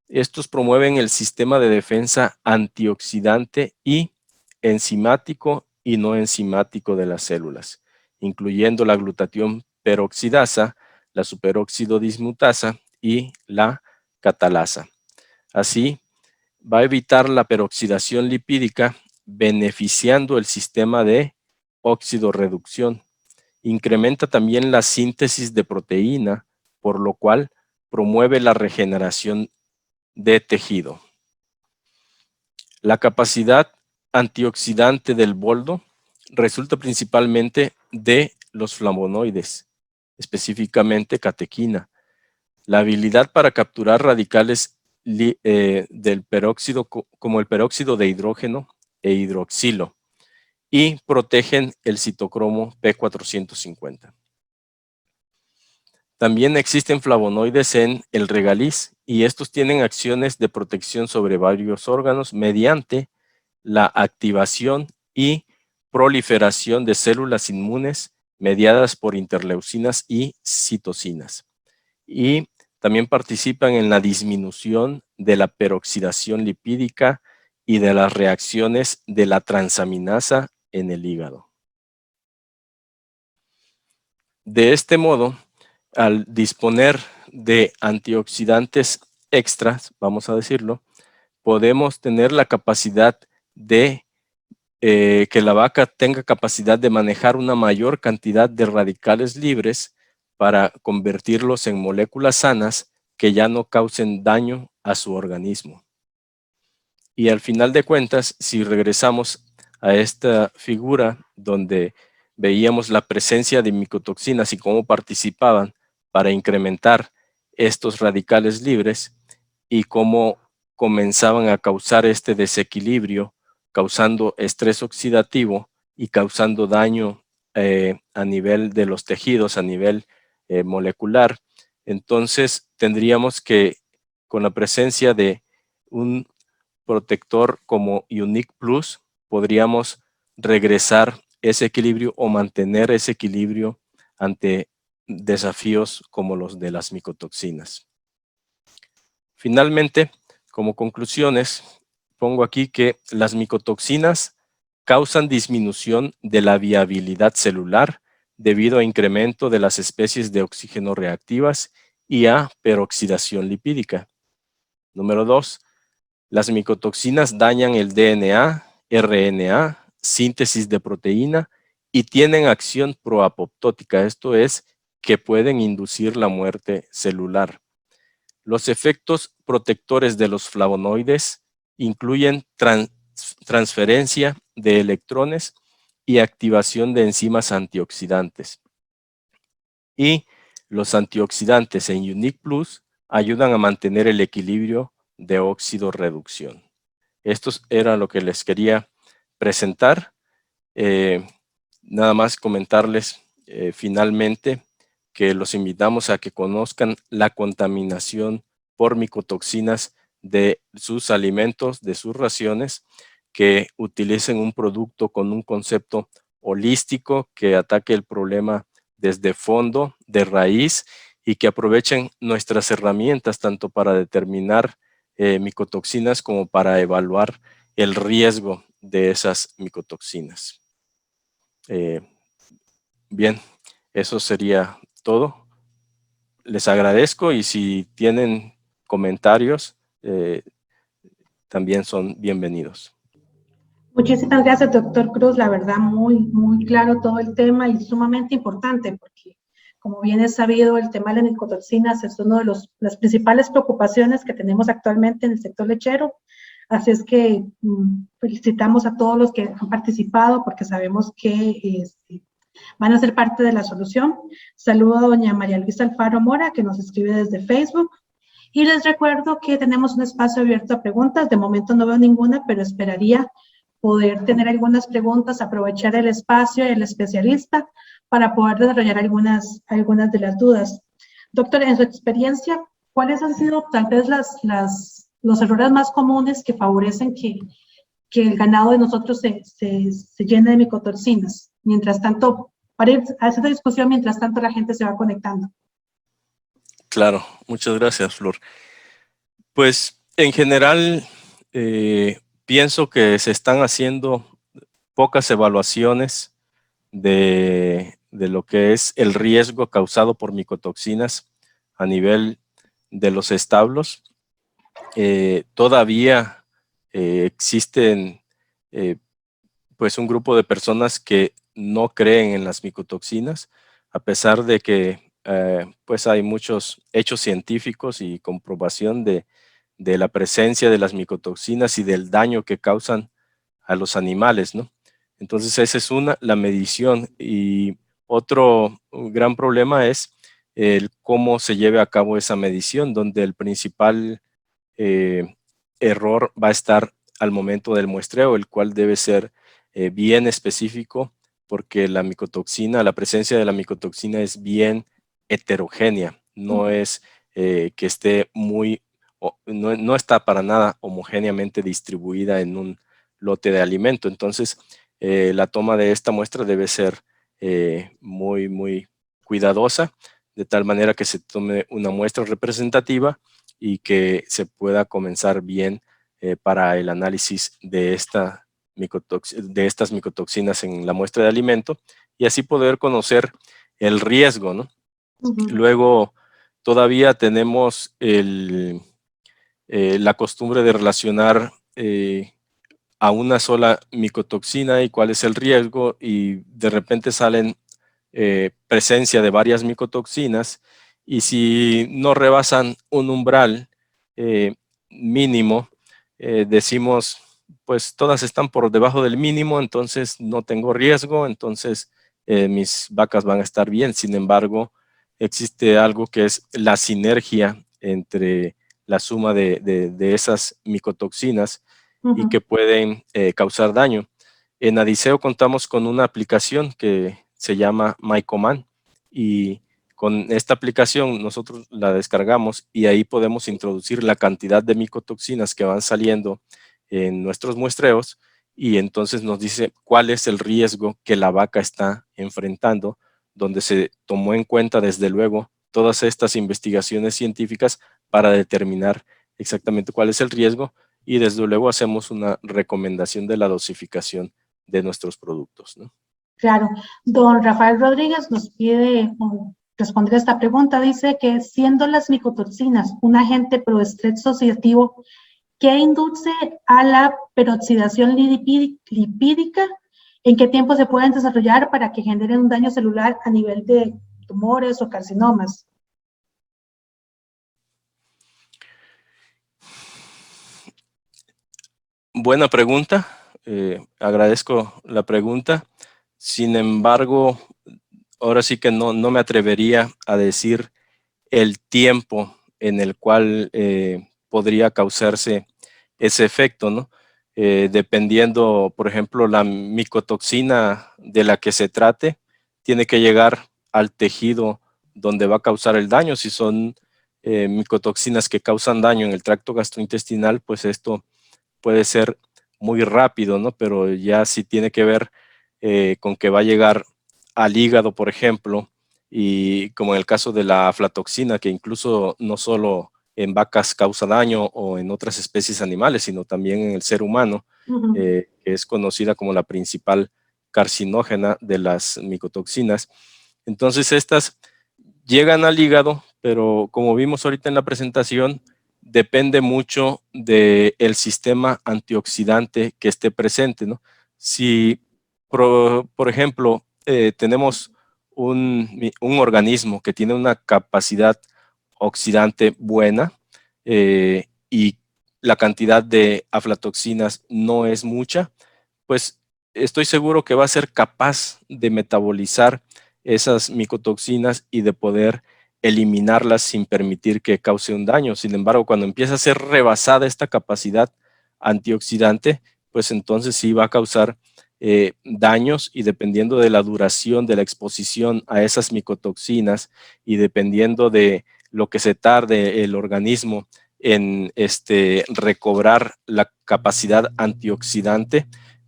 Estos promueven el sistema de defensa antioxidante y enzimático y no enzimático de las células, incluyendo la glutatión peroxidasa, la superóxido dismutasa y la catalasa. Así, va a evitar la peroxidación lipídica, beneficiando el sistema de oxidorreducción. Incrementa también la síntesis de proteína, por lo cual promueve la regeneración de tejido. La capacidad antioxidante del boldo resulta principalmente de los flavonoides, específicamente catequina. La habilidad para capturar radicales del peróxido, como el peróxido de hidrógeno e hidroxilo, y protegen el citocromo P450. También existen flavonoides en el regaliz y estos tienen acciones de protección sobre varios órganos mediante la activación y proliferación de células inmunes mediadas por interleucinas y citocinas. Y también participan en la disminución de la peroxidación lipídica y de las reacciones de la transaminasa en el hígado. De este modo, al disponer de antioxidantes extras, vamos a decirlo, podemos tener la capacidad de que la vaca tenga capacidad de manejar una mayor cantidad de radicales libres para convertirlos en moléculas sanas que ya no causen daño a su organismo. Y al final de cuentas, si regresamos a esta figura donde veíamos la presencia de micotoxinas y cómo participaban para incrementar estos radicales libres y cómo comenzaban a causar este desequilibrio, causando estrés oxidativo y causando daño a nivel de los tejidos, a nivel molecular. Entonces tendríamos que, con la presencia de un protector como Unique Plus, podríamos regresar ese equilibrio o mantener ese equilibrio ante desafíos como los de las micotoxinas. Finalmente, como conclusiones, pongo aquí que las micotoxinas causan disminución de la viabilidad celular debido a incremento de las especies de oxígeno reactivas y a peroxidación lipídica. Número 2, las micotoxinas dañan el DNA, RNA, síntesis de proteína y tienen acción proapoptótica, esto es, que pueden inducir la muerte celular. Los efectos protectores de los flavonoides incluyen transferencia de electrones y activación de enzimas antioxidantes. Y los antioxidantes en Unique Plus ayudan a mantener el equilibrio de óxido reducción. Esto era lo que les quería presentar. Nada más comentarles finalmente que los invitamos a que conozcan la contaminación por micotoxinas de sus alimentos, de sus raciones, que utilicen un producto con un concepto holístico que ataque el problema desde fondo, de raíz, y que aprovechen nuestras herramientas tanto para determinar micotoxinas como para evaluar el riesgo de esas micotoxinas. Bien, eso sería todo. Les agradezco y si tienen comentarios, también son bienvenidos. Muchísimas gracias, doctor Cruz. La verdad, muy claro todo el tema y sumamente importante porque, como bien es sabido, el tema de las micotoxinas es una de las principales preocupaciones que tenemos actualmente en el sector lechero. Así es que felicitamos a todos los que han participado porque sabemos que van a ser parte de la solución. Saludo a doña María Luisa Alfaro Mora, que nos escribe desde Facebook. Y les recuerdo que tenemos un espacio abierto a preguntas. De momento no veo ninguna, pero esperaría poder tener algunas preguntas, aprovechar el espacio del especialista para poder desarrollar algunas de las dudas. Doctor, en su experiencia, ¿cuáles han sido tal vez los errores más comunes que favorecen que el ganado de nosotros se llene de micotoxinas? Mientras tanto, para ir a esa discusión, mientras tanto la gente se va conectando. Claro, muchas gracias, Flor. Pues en general pienso que se están haciendo pocas evaluaciones de lo que es el riesgo causado por micotoxinas a nivel de los establos. Todavía existen pues un grupo de personas que no creen en las micotoxinas, a pesar de que pues hay muchos hechos científicos y comprobación de la presencia de las micotoxinas y del daño que causan a los animales, ¿no? Entonces esa es la medición, y otro gran problema es el cómo se lleve a cabo esa medición, donde el principal error va a estar al momento del muestreo, el cual debe ser bien específico, porque la micotoxina, la presencia de la micotoxina es bien heterogénea, no es que esté no está para nada homogéneamente distribuida en un lote de alimento. Entonces, la toma de esta muestra debe ser muy, muy cuidadosa, de tal manera que se tome una muestra representativa y que se pueda comenzar bien para el análisis de estas micotoxinas en la muestra de alimento, y así poder conocer el riesgo, ¿no? Luego, todavía tenemos la costumbre de relacionar a una sola micotoxina y cuál es el riesgo, y de repente salen presencia de varias micotoxinas, y si no rebasan un umbral mínimo, decimos, pues todas están por debajo del mínimo, entonces no tengo riesgo, entonces mis vacas van a estar bien. Sin embargo, existe algo que es la sinergia entre la suma de esas micotoxinas y que pueden causar daño. En Adiceo contamos con una aplicación que se llama Mycoman, y con esta aplicación nosotros la descargamos y ahí podemos introducir la cantidad de micotoxinas que van saliendo en nuestros muestreos, y entonces nos dice cuál es el riesgo que la vaca está enfrentando, donde se tomó en cuenta desde luego todas estas investigaciones científicas para determinar exactamente cuál es el riesgo, y desde luego hacemos una recomendación de la dosificación de nuestros productos, ¿no? Claro. Don Rafael Rodríguez nos pide responder a esta pregunta. Dice que siendo las micotoxinas un agente proestrés asociativo, ¿qué induce a la peroxidación lipídica? ¿En qué tiempo se pueden desarrollar para que generen un daño celular a nivel de tumores o carcinomas? Buena pregunta, agradezco la pregunta. Sin embargo, ahora sí que no me atrevería a decir el tiempo en el cual podría causarse ese efecto, ¿no? Dependiendo, por ejemplo, la micotoxina de la que se trate, tiene que llegar al tejido donde va a causar el daño. Si son micotoxinas que causan daño en el tracto gastrointestinal, pues esto puede ser muy rápido, ¿no? Pero ya si tiene que ver con que va a llegar al hígado, por ejemplo, y como en el caso de la aflatoxina, que incluso no solo en vacas causa daño o en otras especies animales, sino también en el ser humano, que es conocida como la principal carcinógena de las micotoxinas. Entonces estas llegan al hígado, pero como vimos ahorita en la presentación, depende mucho del sistema antioxidante que esté presente, ¿no? Si, por ejemplo, tenemos un organismo que tiene una capacidad oxidante buena y la cantidad de aflatoxinas no es mucha, pues estoy seguro que va a ser capaz de metabolizar esas micotoxinas y de poder eliminarlas sin permitir que cause un daño. Sin embargo, cuando empieza a ser rebasada esta capacidad antioxidante, pues entonces sí va a causar daños, y dependiendo de la duración de la exposición a esas micotoxinas y dependiendo de lo que se tarde el organismo en recobrar la capacidad antioxidante,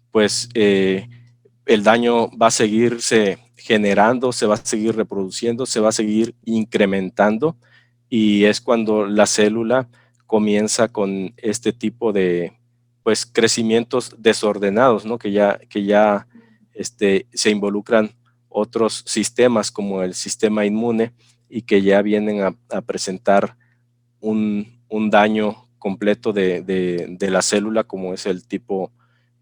pues el daño va a seguirse generando, se va a seguir reproduciendo, se va a seguir incrementando, y es cuando la célula comienza con este tipo pues crecimientos desordenados, ¿no? Que ya se involucran otros sistemas como el sistema inmune y que ya vienen a presentar un daño completo de la célula, como es el tipo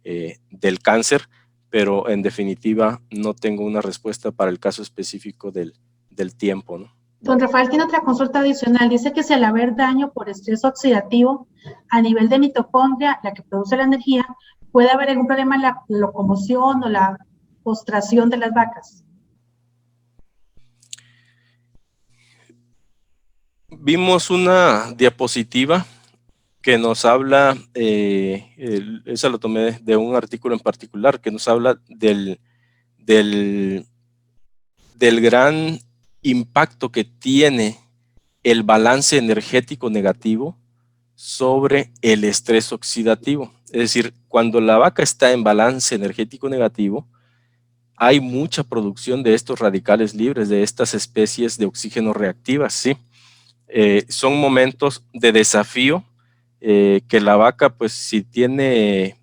del cáncer, pero en definitiva no tengo una respuesta para el caso específico del tiempo, ¿no? Don Rafael tiene otra consulta adicional. Dice que si al haber daño por estrés oxidativo a nivel de mitocondria, la que produce la energía, puede haber algún problema en la locomoción o la postración de las vacas. Vimos una diapositiva que nos habla, esa lo tomé de un artículo en particular, que nos habla del gran impacto que tiene el balance energético negativo sobre el estrés oxidativo. Es decir, cuando la vaca está en balance energético negativo, hay mucha producción de estos radicales libres, de estas especies de oxígeno reactivas, ¿sí? Son momentos de desafío que la vaca, pues si tiene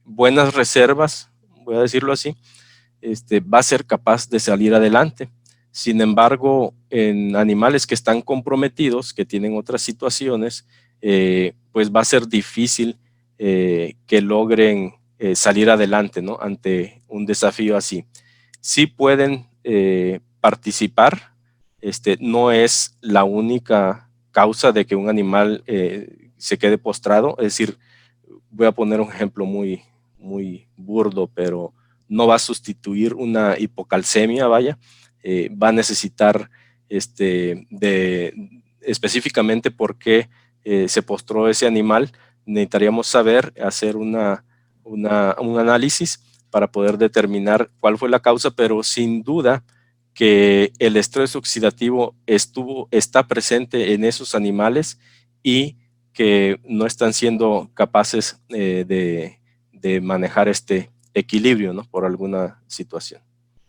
buenas reservas, voy a decirlo así, va a ser capaz de salir adelante. Sin embargo, en animales que están comprometidos, que tienen otras situaciones, pues va a ser difícil que logren salir adelante, ¿no? Ante un desafío así. Sí pueden participar, no es la única causa de que un animal se quede postrado. Es decir, voy a poner un ejemplo muy burdo, pero no va a sustituir una hipocalcemia, vaya. Va a necesitar específicamente por qué se postró ese animal. Necesitaríamos saber, hacer un análisis para poder determinar cuál fue la causa, pero sin duda que el estrés oxidativo está presente en esos animales y que no están siendo capaces de manejar este equilibrio, ¿no? Por alguna situación.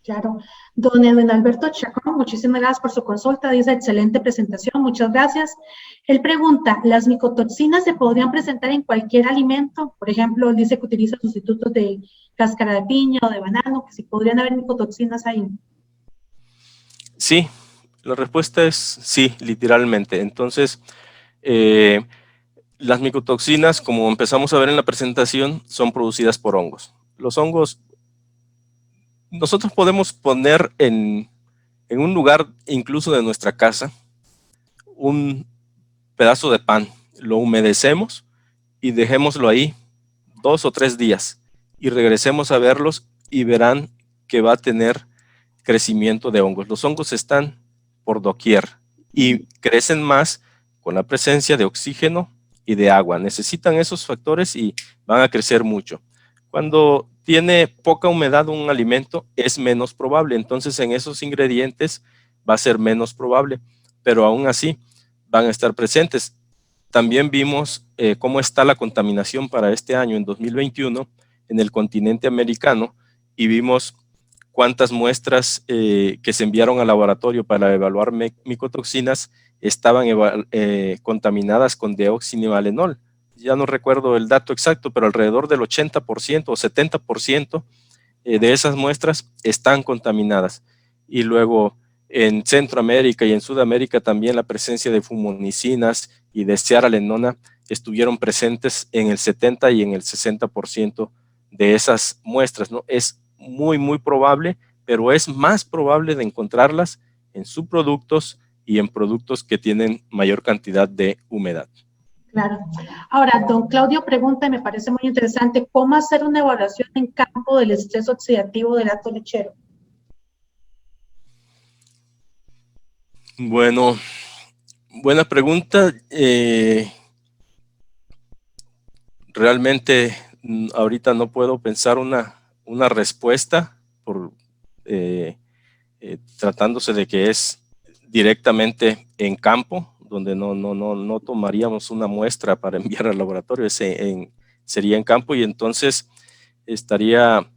Claro. Don Edwin Alberto Chacón, muchísimas gracias por su consulta. Dice, excelente presentación, muchas gracias. Él pregunta, ¿las micotoxinas se podrían presentar en cualquier alimento? Por ejemplo, dice que utiliza sustitutos de cáscara de piña o de banano, que si podrían haber micotoxinas ahí. Sí, la respuesta es sí, literalmente. Entonces, las micotoxinas, como empezamos a ver en la presentación, son producidas por hongos. Los hongos, nosotros podemos poner en un lugar incluso de nuestra casa un pedazo de pan, lo humedecemos y dejémoslo ahí 2 o 3 días y regresemos a verlos y verán que va a tener crecimiento de hongos. Los hongos están por doquier y crecen más con la presencia de oxígeno y de agua. Necesitan esos factores y van a crecer mucho. Cuando tiene poca humedad un alimento es menos probable, entonces en esos ingredientes va a ser menos probable, pero aún así van a estar presentes. También vimos cómo está la contaminación para este año, en 2021, en el continente americano, y vimos cuántas muestras que se enviaron al laboratorio para evaluar micotoxinas estaban contaminadas con deoxinivalenol. Ya no recuerdo el dato exacto, pero alrededor del 80% o 70% de esas muestras están contaminadas. Y luego en Centroamérica y en Sudamérica también la presencia de fumonicinas y de zearalenona estuvieron presentes en el 70 y en el 60% de esas muestras, ¿no? Es muy probable, pero es más probable de encontrarlas en subproductos y en productos que tienen mayor cantidad de humedad. Claro. Ahora, don Claudio pregunta, y me parece muy interesante, ¿cómo hacer una evaluación en campo del estrés oxidativo del hato lechero? Bueno, buena pregunta. Realmente ahorita no puedo pensar una respuesta tratándose de que es directamente en campo, donde no tomaríamos una muestra para enviar al laboratorio, sería en campo, y entonces estaría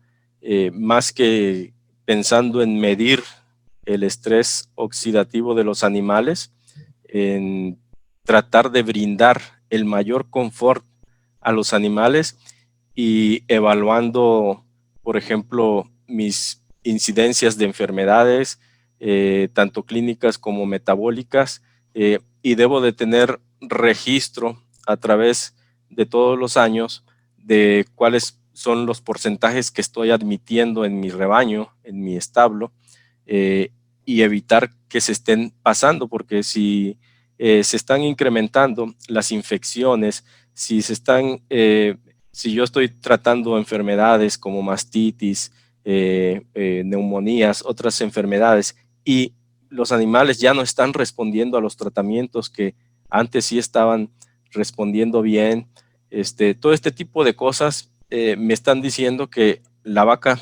más que pensando en medir el estrés oxidativo de los animales, en tratar de brindar el mayor confort a los animales y evaluando, por ejemplo, mis incidencias de enfermedades, tanto clínicas como metabólicas, y debo de tener registro a través de todos los años de cuáles son los porcentajes que estoy admitiendo en mi rebaño, en mi establo, y evitar que se estén pasando, porque si se están incrementando las infecciones, si yo estoy tratando enfermedades como mastitis, neumonías, otras enfermedades, y los animales ya no están respondiendo a los tratamientos que antes sí estaban respondiendo bien, todo este tipo de cosas me están diciendo que la vaca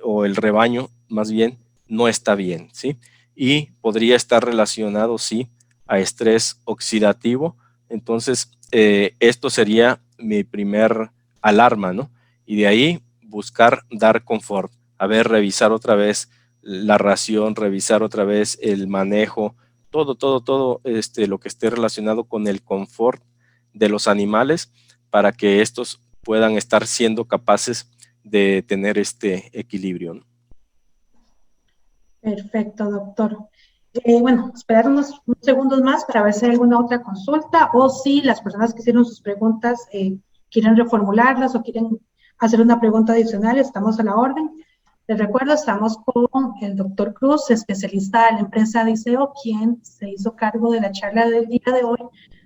o el rebaño más bien no está bien, ¿sí? Y podría estar relacionado, sí, a estrés oxidativo. Entonces, esto sería mi primer alarma, ¿no? Y de ahí buscar dar confort. A ver, revisar otra vez la ración, revisar otra vez el manejo, todo, lo que esté relacionado con el confort de los animales para que estos puedan estar siendo capaces de tener este equilibrio, ¿no? Perfecto, doctor. Bueno, esperar unos segundos más para ver si hay alguna otra consulta o si las personas que hicieron sus preguntas quieren reformularlas o quieren hacer una pregunta adicional, estamos a la orden. Les recuerdo, estamos con el doctor Cruz, especialista de la empresa Diceo, quien se hizo cargo de la charla del día de hoy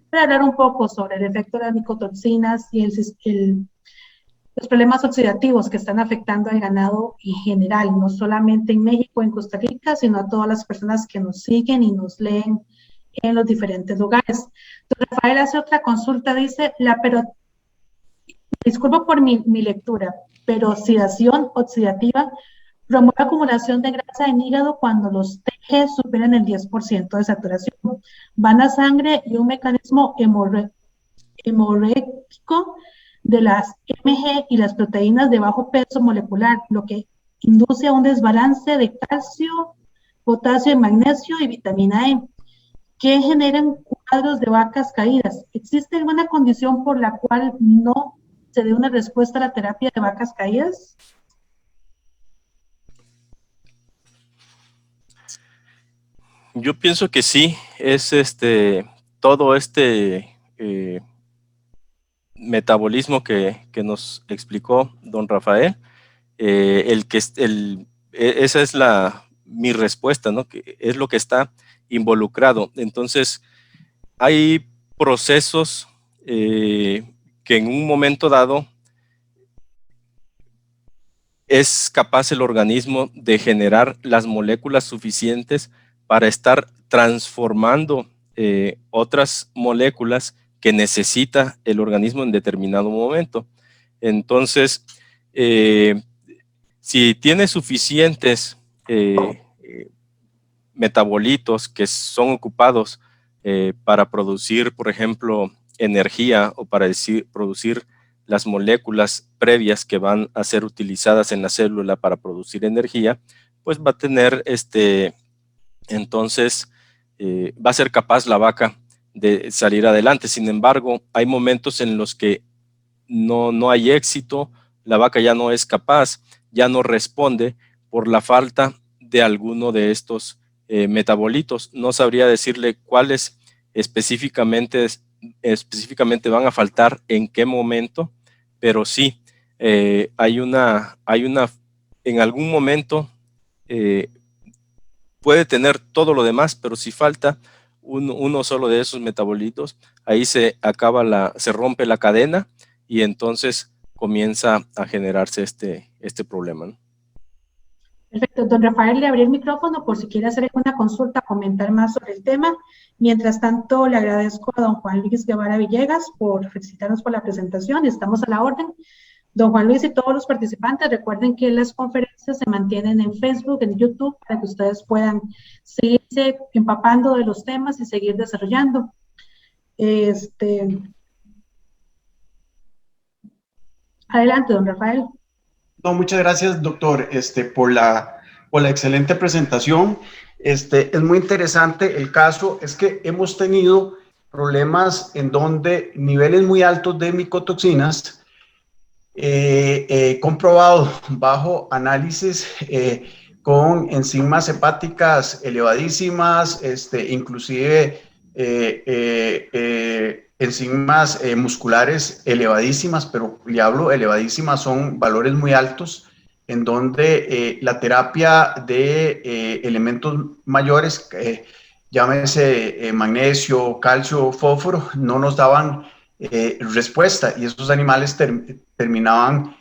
para hablar un poco sobre el efecto de las micotoxinas y los problemas oxidativos que están afectando al ganado en general, no solamente en México, en Costa Rica, sino a todas las personas que nos siguen y nos leen en los diferentes lugares. Don Rafael hace otra consulta, dice, disculpo por mi lectura, pero oxidación oxidativa promueve acumulación de grasa en hígado cuando los TG superan el 10% de saturación. Van a sangre y un mecanismo hemorrágico de las MG y las proteínas de bajo peso molecular, lo que induce a un desbalance de calcio, potasio y magnesio y vitamina E, que generan cuadros de vacas caídas. ¿Existe alguna condición por la cual no se dé una respuesta a la terapia de vacas caídas? Yo pienso que sí, es todo metabolismo que nos explicó don Rafael, esa es mi respuesta, ¿no? Que es lo que está involucrado. Entonces, hay procesos que en un momento dado es capaz el organismo de generar las moléculas suficientes para estar transformando otras moléculas que necesita el organismo en determinado momento. Entonces, si tiene suficientes metabolitos que son ocupados para producir, por ejemplo, energía o para producir las moléculas previas que van a ser utilizadas en la célula para producir energía, pues va a tener entonces va a ser capaz la vaca de salir adelante. Sin embargo, hay momentos en los que no hay éxito, la vaca ya no es capaz, ya no responde por la falta de alguno de estos metabolitos. No sabría decirle cuáles específicamente van a faltar en qué momento, pero sí, en algún momento puede tener todo lo demás, pero si falta uno solo de esos metabolitos, ahí se rompe la cadena y entonces comienza a generarse este problema, ¿no? Perfecto. Don Rafael, le abrí el micrófono por si quiere hacer alguna consulta, comentar más sobre el tema. Mientras tanto, le agradezco a don Juan Luis Guevara Villegas por felicitarnos por la presentación. Estamos a la orden. Don Juan Luis y todos los participantes, recuerden que las conferencias se mantienen en Facebook, en YouTube, para que ustedes puedan seguirse empapando de los temas y seguir desarrollando. Adelante, don Rafael. No, muchas gracias, doctor, por la excelente presentación. Es muy interesante el caso. Es que hemos tenido problemas en donde niveles muy altos de micotoxinas, comprobado bajo análisis con enzimas hepáticas elevadísimas, inclusive enzimas musculares elevadísimas, pero le hablo elevadísimas, son valores muy altos, en donde la terapia de elementos mayores, llámese magnesio, calcio, fósforo, no nos daban respuesta, y esos animales terminaban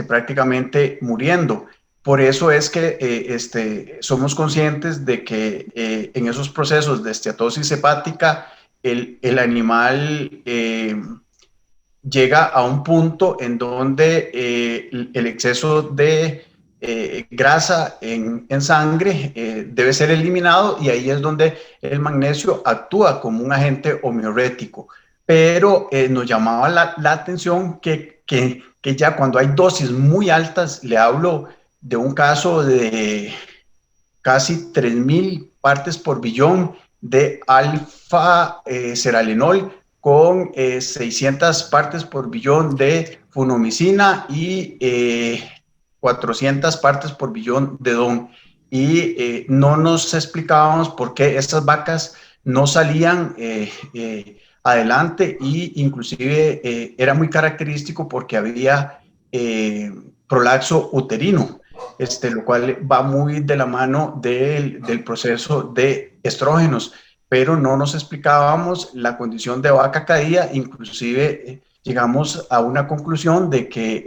prácticamente muriendo. Por eso es que somos conscientes de que en esos procesos de esteatosis hepática, el animal llega a un punto en donde el exceso de grasa en sangre debe ser eliminado, y ahí es donde el magnesio actúa como un agente homeorético. Pero nos llamaba la atención que ya cuando hay dosis muy altas, le hablo de un caso de casi 3.000 partes por billón de alfa-seralenol, con 600 partes por billón de funomicina y 400 partes por billón de DON. Y no nos explicábamos por qué estas vacas no salían adelante, y inclusive era muy característico porque había prolapso uterino, lo cual va muy de la mano del proceso de estrógenos, pero no nos explicábamos la condición de vaca caída. Inclusive llegamos a una conclusión de que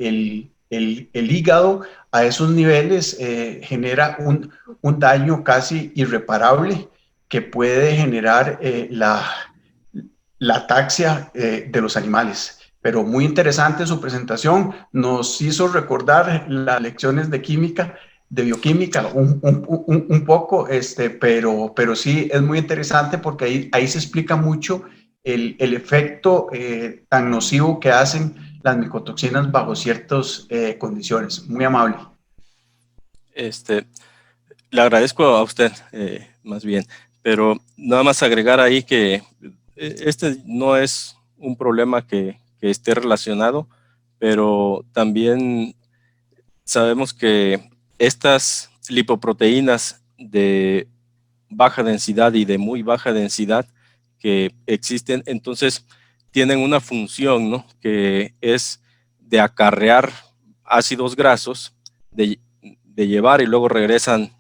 el hígado a esos niveles genera un daño casi irreparable, que puede generar la ataxia de los animales. Pero muy interesante su presentación, nos hizo recordar las lecciones de química, de bioquímica, un poco, pero sí es muy interesante, porque ahí se explica mucho el efecto tan nocivo que hacen las micotoxinas bajo ciertas condiciones. Muy amable. Le agradezco a usted, más bien, pero nada más agregar ahí que no es un problema que esté relacionado, pero también sabemos que estas lipoproteínas de baja densidad y de muy baja densidad que existen, entonces tienen una función, ¿no?, que es de acarrear ácidos grasos, de llevar, y luego regresan,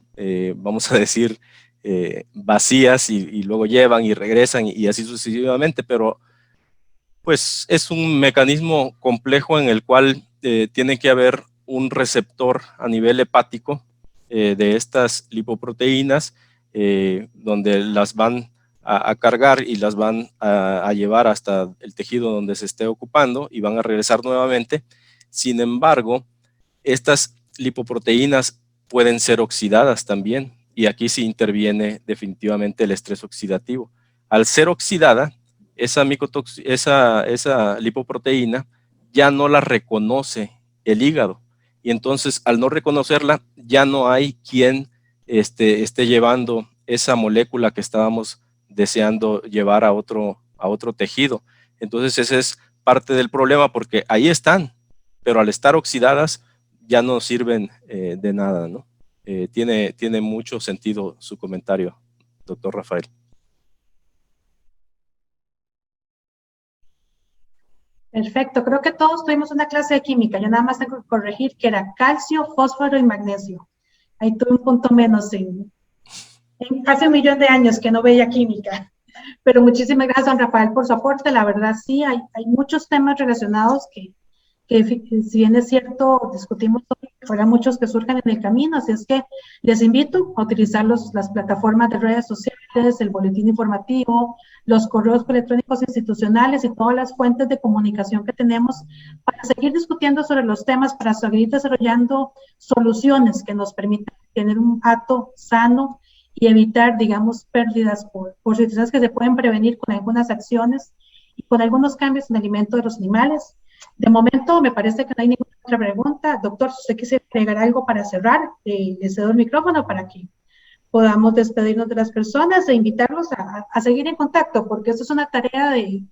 vamos a decir, vacías, y luego llevan y regresan, y así sucesivamente, pero pues es un mecanismo complejo en el cual tiene que haber un receptor a nivel hepático de estas lipoproteínas, donde las van a cargar y las van a llevar hasta el tejido donde se esté ocupando, y van a regresar nuevamente. Sin embargo, estas lipoproteínas pueden ser oxidadas también, y aquí sí interviene definitivamente el estrés oxidativo. Al ser oxidada, esa lipoproteína ya no la reconoce el hígado, y entonces al no reconocerla ya no hay quien esté llevando esa molécula que estábamos deseando llevar a otro tejido. Entonces ese es parte del problema, porque ahí están, pero al estar oxidadas ya no sirven de nada, ¿no? Tiene mucho sentido su comentario, doctor Rafael. Perfecto, creo que todos tuvimos una clase de química. Yo nada más tengo que corregir que era calcio, fósforo y magnesio. Ahí tuve un punto menos en casi 1 millón de años que no veía química. Pero muchísimas gracias, don Rafael, por su aporte. La verdad, sí, hay muchos temas relacionados que si bien es cierto, discutimos hoy, habrá muchos que surjan en el camino, así es que les invito a utilizar las plataformas de redes sociales, el boletín informativo, los correos electrónicos institucionales y todas las fuentes de comunicación que tenemos para seguir discutiendo sobre los temas, para seguir desarrollando soluciones que nos permitan tener un hato sano y evitar, digamos, pérdidas por situaciones que se pueden prevenir con algunas acciones y con algunos cambios en el alimento de los animales. De momento, me parece que no hay ninguna otra pregunta. Doctor, si usted quisiera agregar algo para cerrar, le cedo el micrófono para que podamos despedirnos de las personas e invitarlos a seguir en contacto, porque esto es una tarea de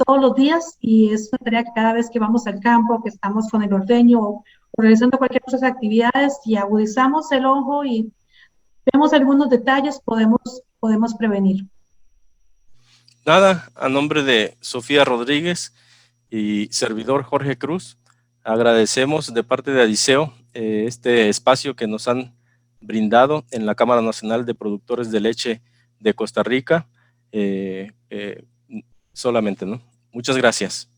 todos los días y es una tarea que cada vez que vamos al campo, que estamos con el ordeño o realizando cualquier otras actividades y agudizamos el ojo y vemos algunos detalles, podemos prevenir. Nada, a nombre de Sofía Rodríguez y servidor Jorge Cruz, agradecemos de parte de Adiseo este espacio que nos han brindado en la Cámara Nacional de Productores de Leche de Costa Rica. Solamente, ¿no? Muchas gracias.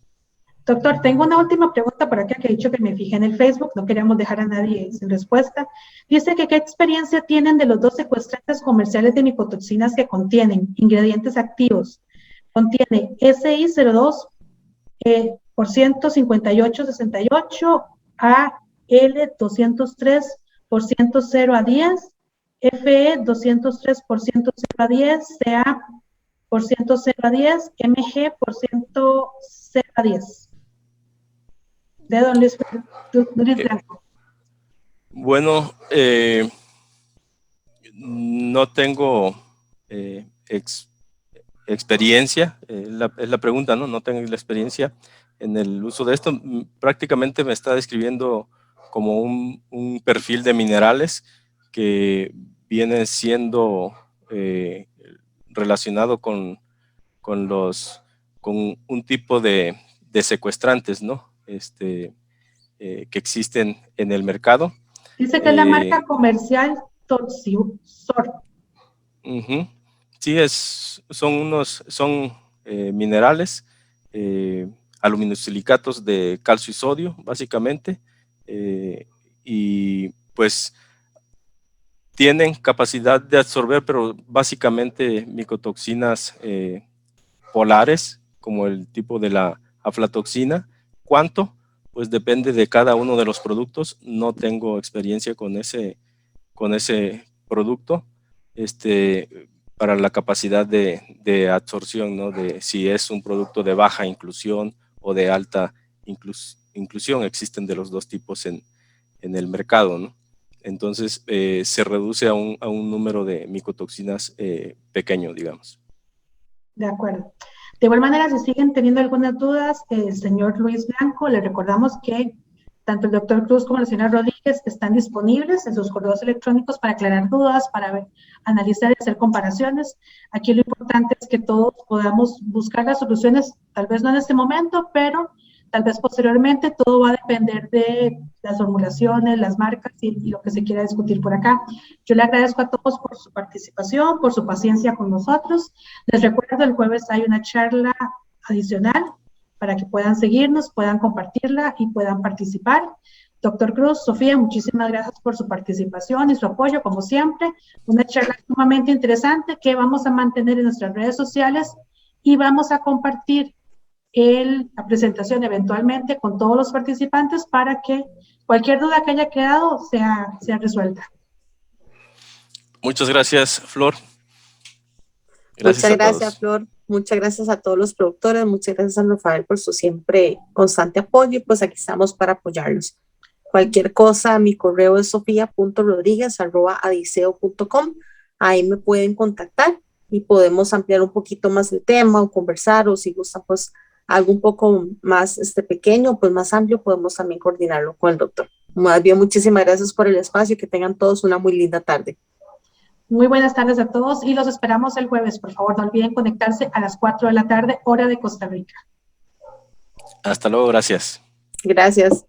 Doctor, tengo una última pregunta por acá que he dicho que me fijé en el Facebook, no queríamos dejar a nadie sin respuesta. Dice que ¿qué experiencia tienen de los 2 secuestrantes comerciales de micotoxinas que contienen ingredientes activos? Contiene SI02 por 158.68, AL203 por 100 a 10, FE 203 por 100 a 10, CA por 100 a 10, MG por 100 a 10. De don Luis Blanco. Bueno, no tengo experiencia, es la pregunta, ¿no? No tengo la experiencia en el uso de esto. Prácticamente me está describiendo como un perfil de minerales que viene siendo relacionado con un tipo de secuestrantes, ¿no? Que existen en el mercado. Dice que es la marca comercial Toxiusor. Sí, son minerales, aluminosilicatos de calcio y sodio, básicamente, y pues tienen capacidad de absorber, pero básicamente micotoxinas polares, como el tipo de la aflatoxina. ¿Cuánto? Pues depende de cada uno de los productos. No tengo experiencia con ese producto para la capacidad de absorción, ¿no? De si es un producto de baja inclusión o de alta inclusión. Existen de los dos tipos en el mercado, ¿no? Entonces se reduce a un número de micotoxinas pequeño, digamos. De acuerdo. De igual manera, si siguen teniendo algunas dudas, el señor Luis Blanco, le recordamos que tanto el doctor Cruz como la señora Rodríguez están disponibles en sus correos electrónicos para aclarar dudas, para analizar y hacer comparaciones. Aquí lo importante es que todos podamos buscar las soluciones, tal vez no en este momento, pero tal vez posteriormente. Todo va a depender de las formulaciones, las marcas y lo que se quiera discutir por acá. Yo le agradezco a todos por su participación, por su paciencia con nosotros. Les recuerdo, el jueves hay una charla adicional para que puedan seguirnos, puedan compartirla y puedan participar. Doctor Cruz, Sofía, muchísimas gracias por su participación y su apoyo, como siempre. Una charla sumamente interesante que vamos a mantener en nuestras redes sociales y vamos a compartir la presentación eventualmente con todos los participantes para que cualquier duda que haya quedado sea resuelta. Muchas gracias, Flor. Muchas gracias, Flor. Muchas gracias a todos los productores. Muchas gracias a Rafael por su siempre constante apoyo y pues aquí estamos para apoyarlos. Cualquier cosa, mi correo es sofia.rodriguez@adiseo.com. Ahí me pueden contactar y podemos ampliar un poquito más el tema o conversar, o si gustan pues algo un poco más pequeño, pues más amplio, podemos también coordinarlo con el doctor. Más bien, muchísimas gracias por el espacio y que tengan todos una muy linda tarde. Muy buenas tardes a todos y los esperamos el jueves. Por favor, no olviden conectarse a las 4 de la tarde, hora de Costa Rica. Hasta luego, gracias. Gracias.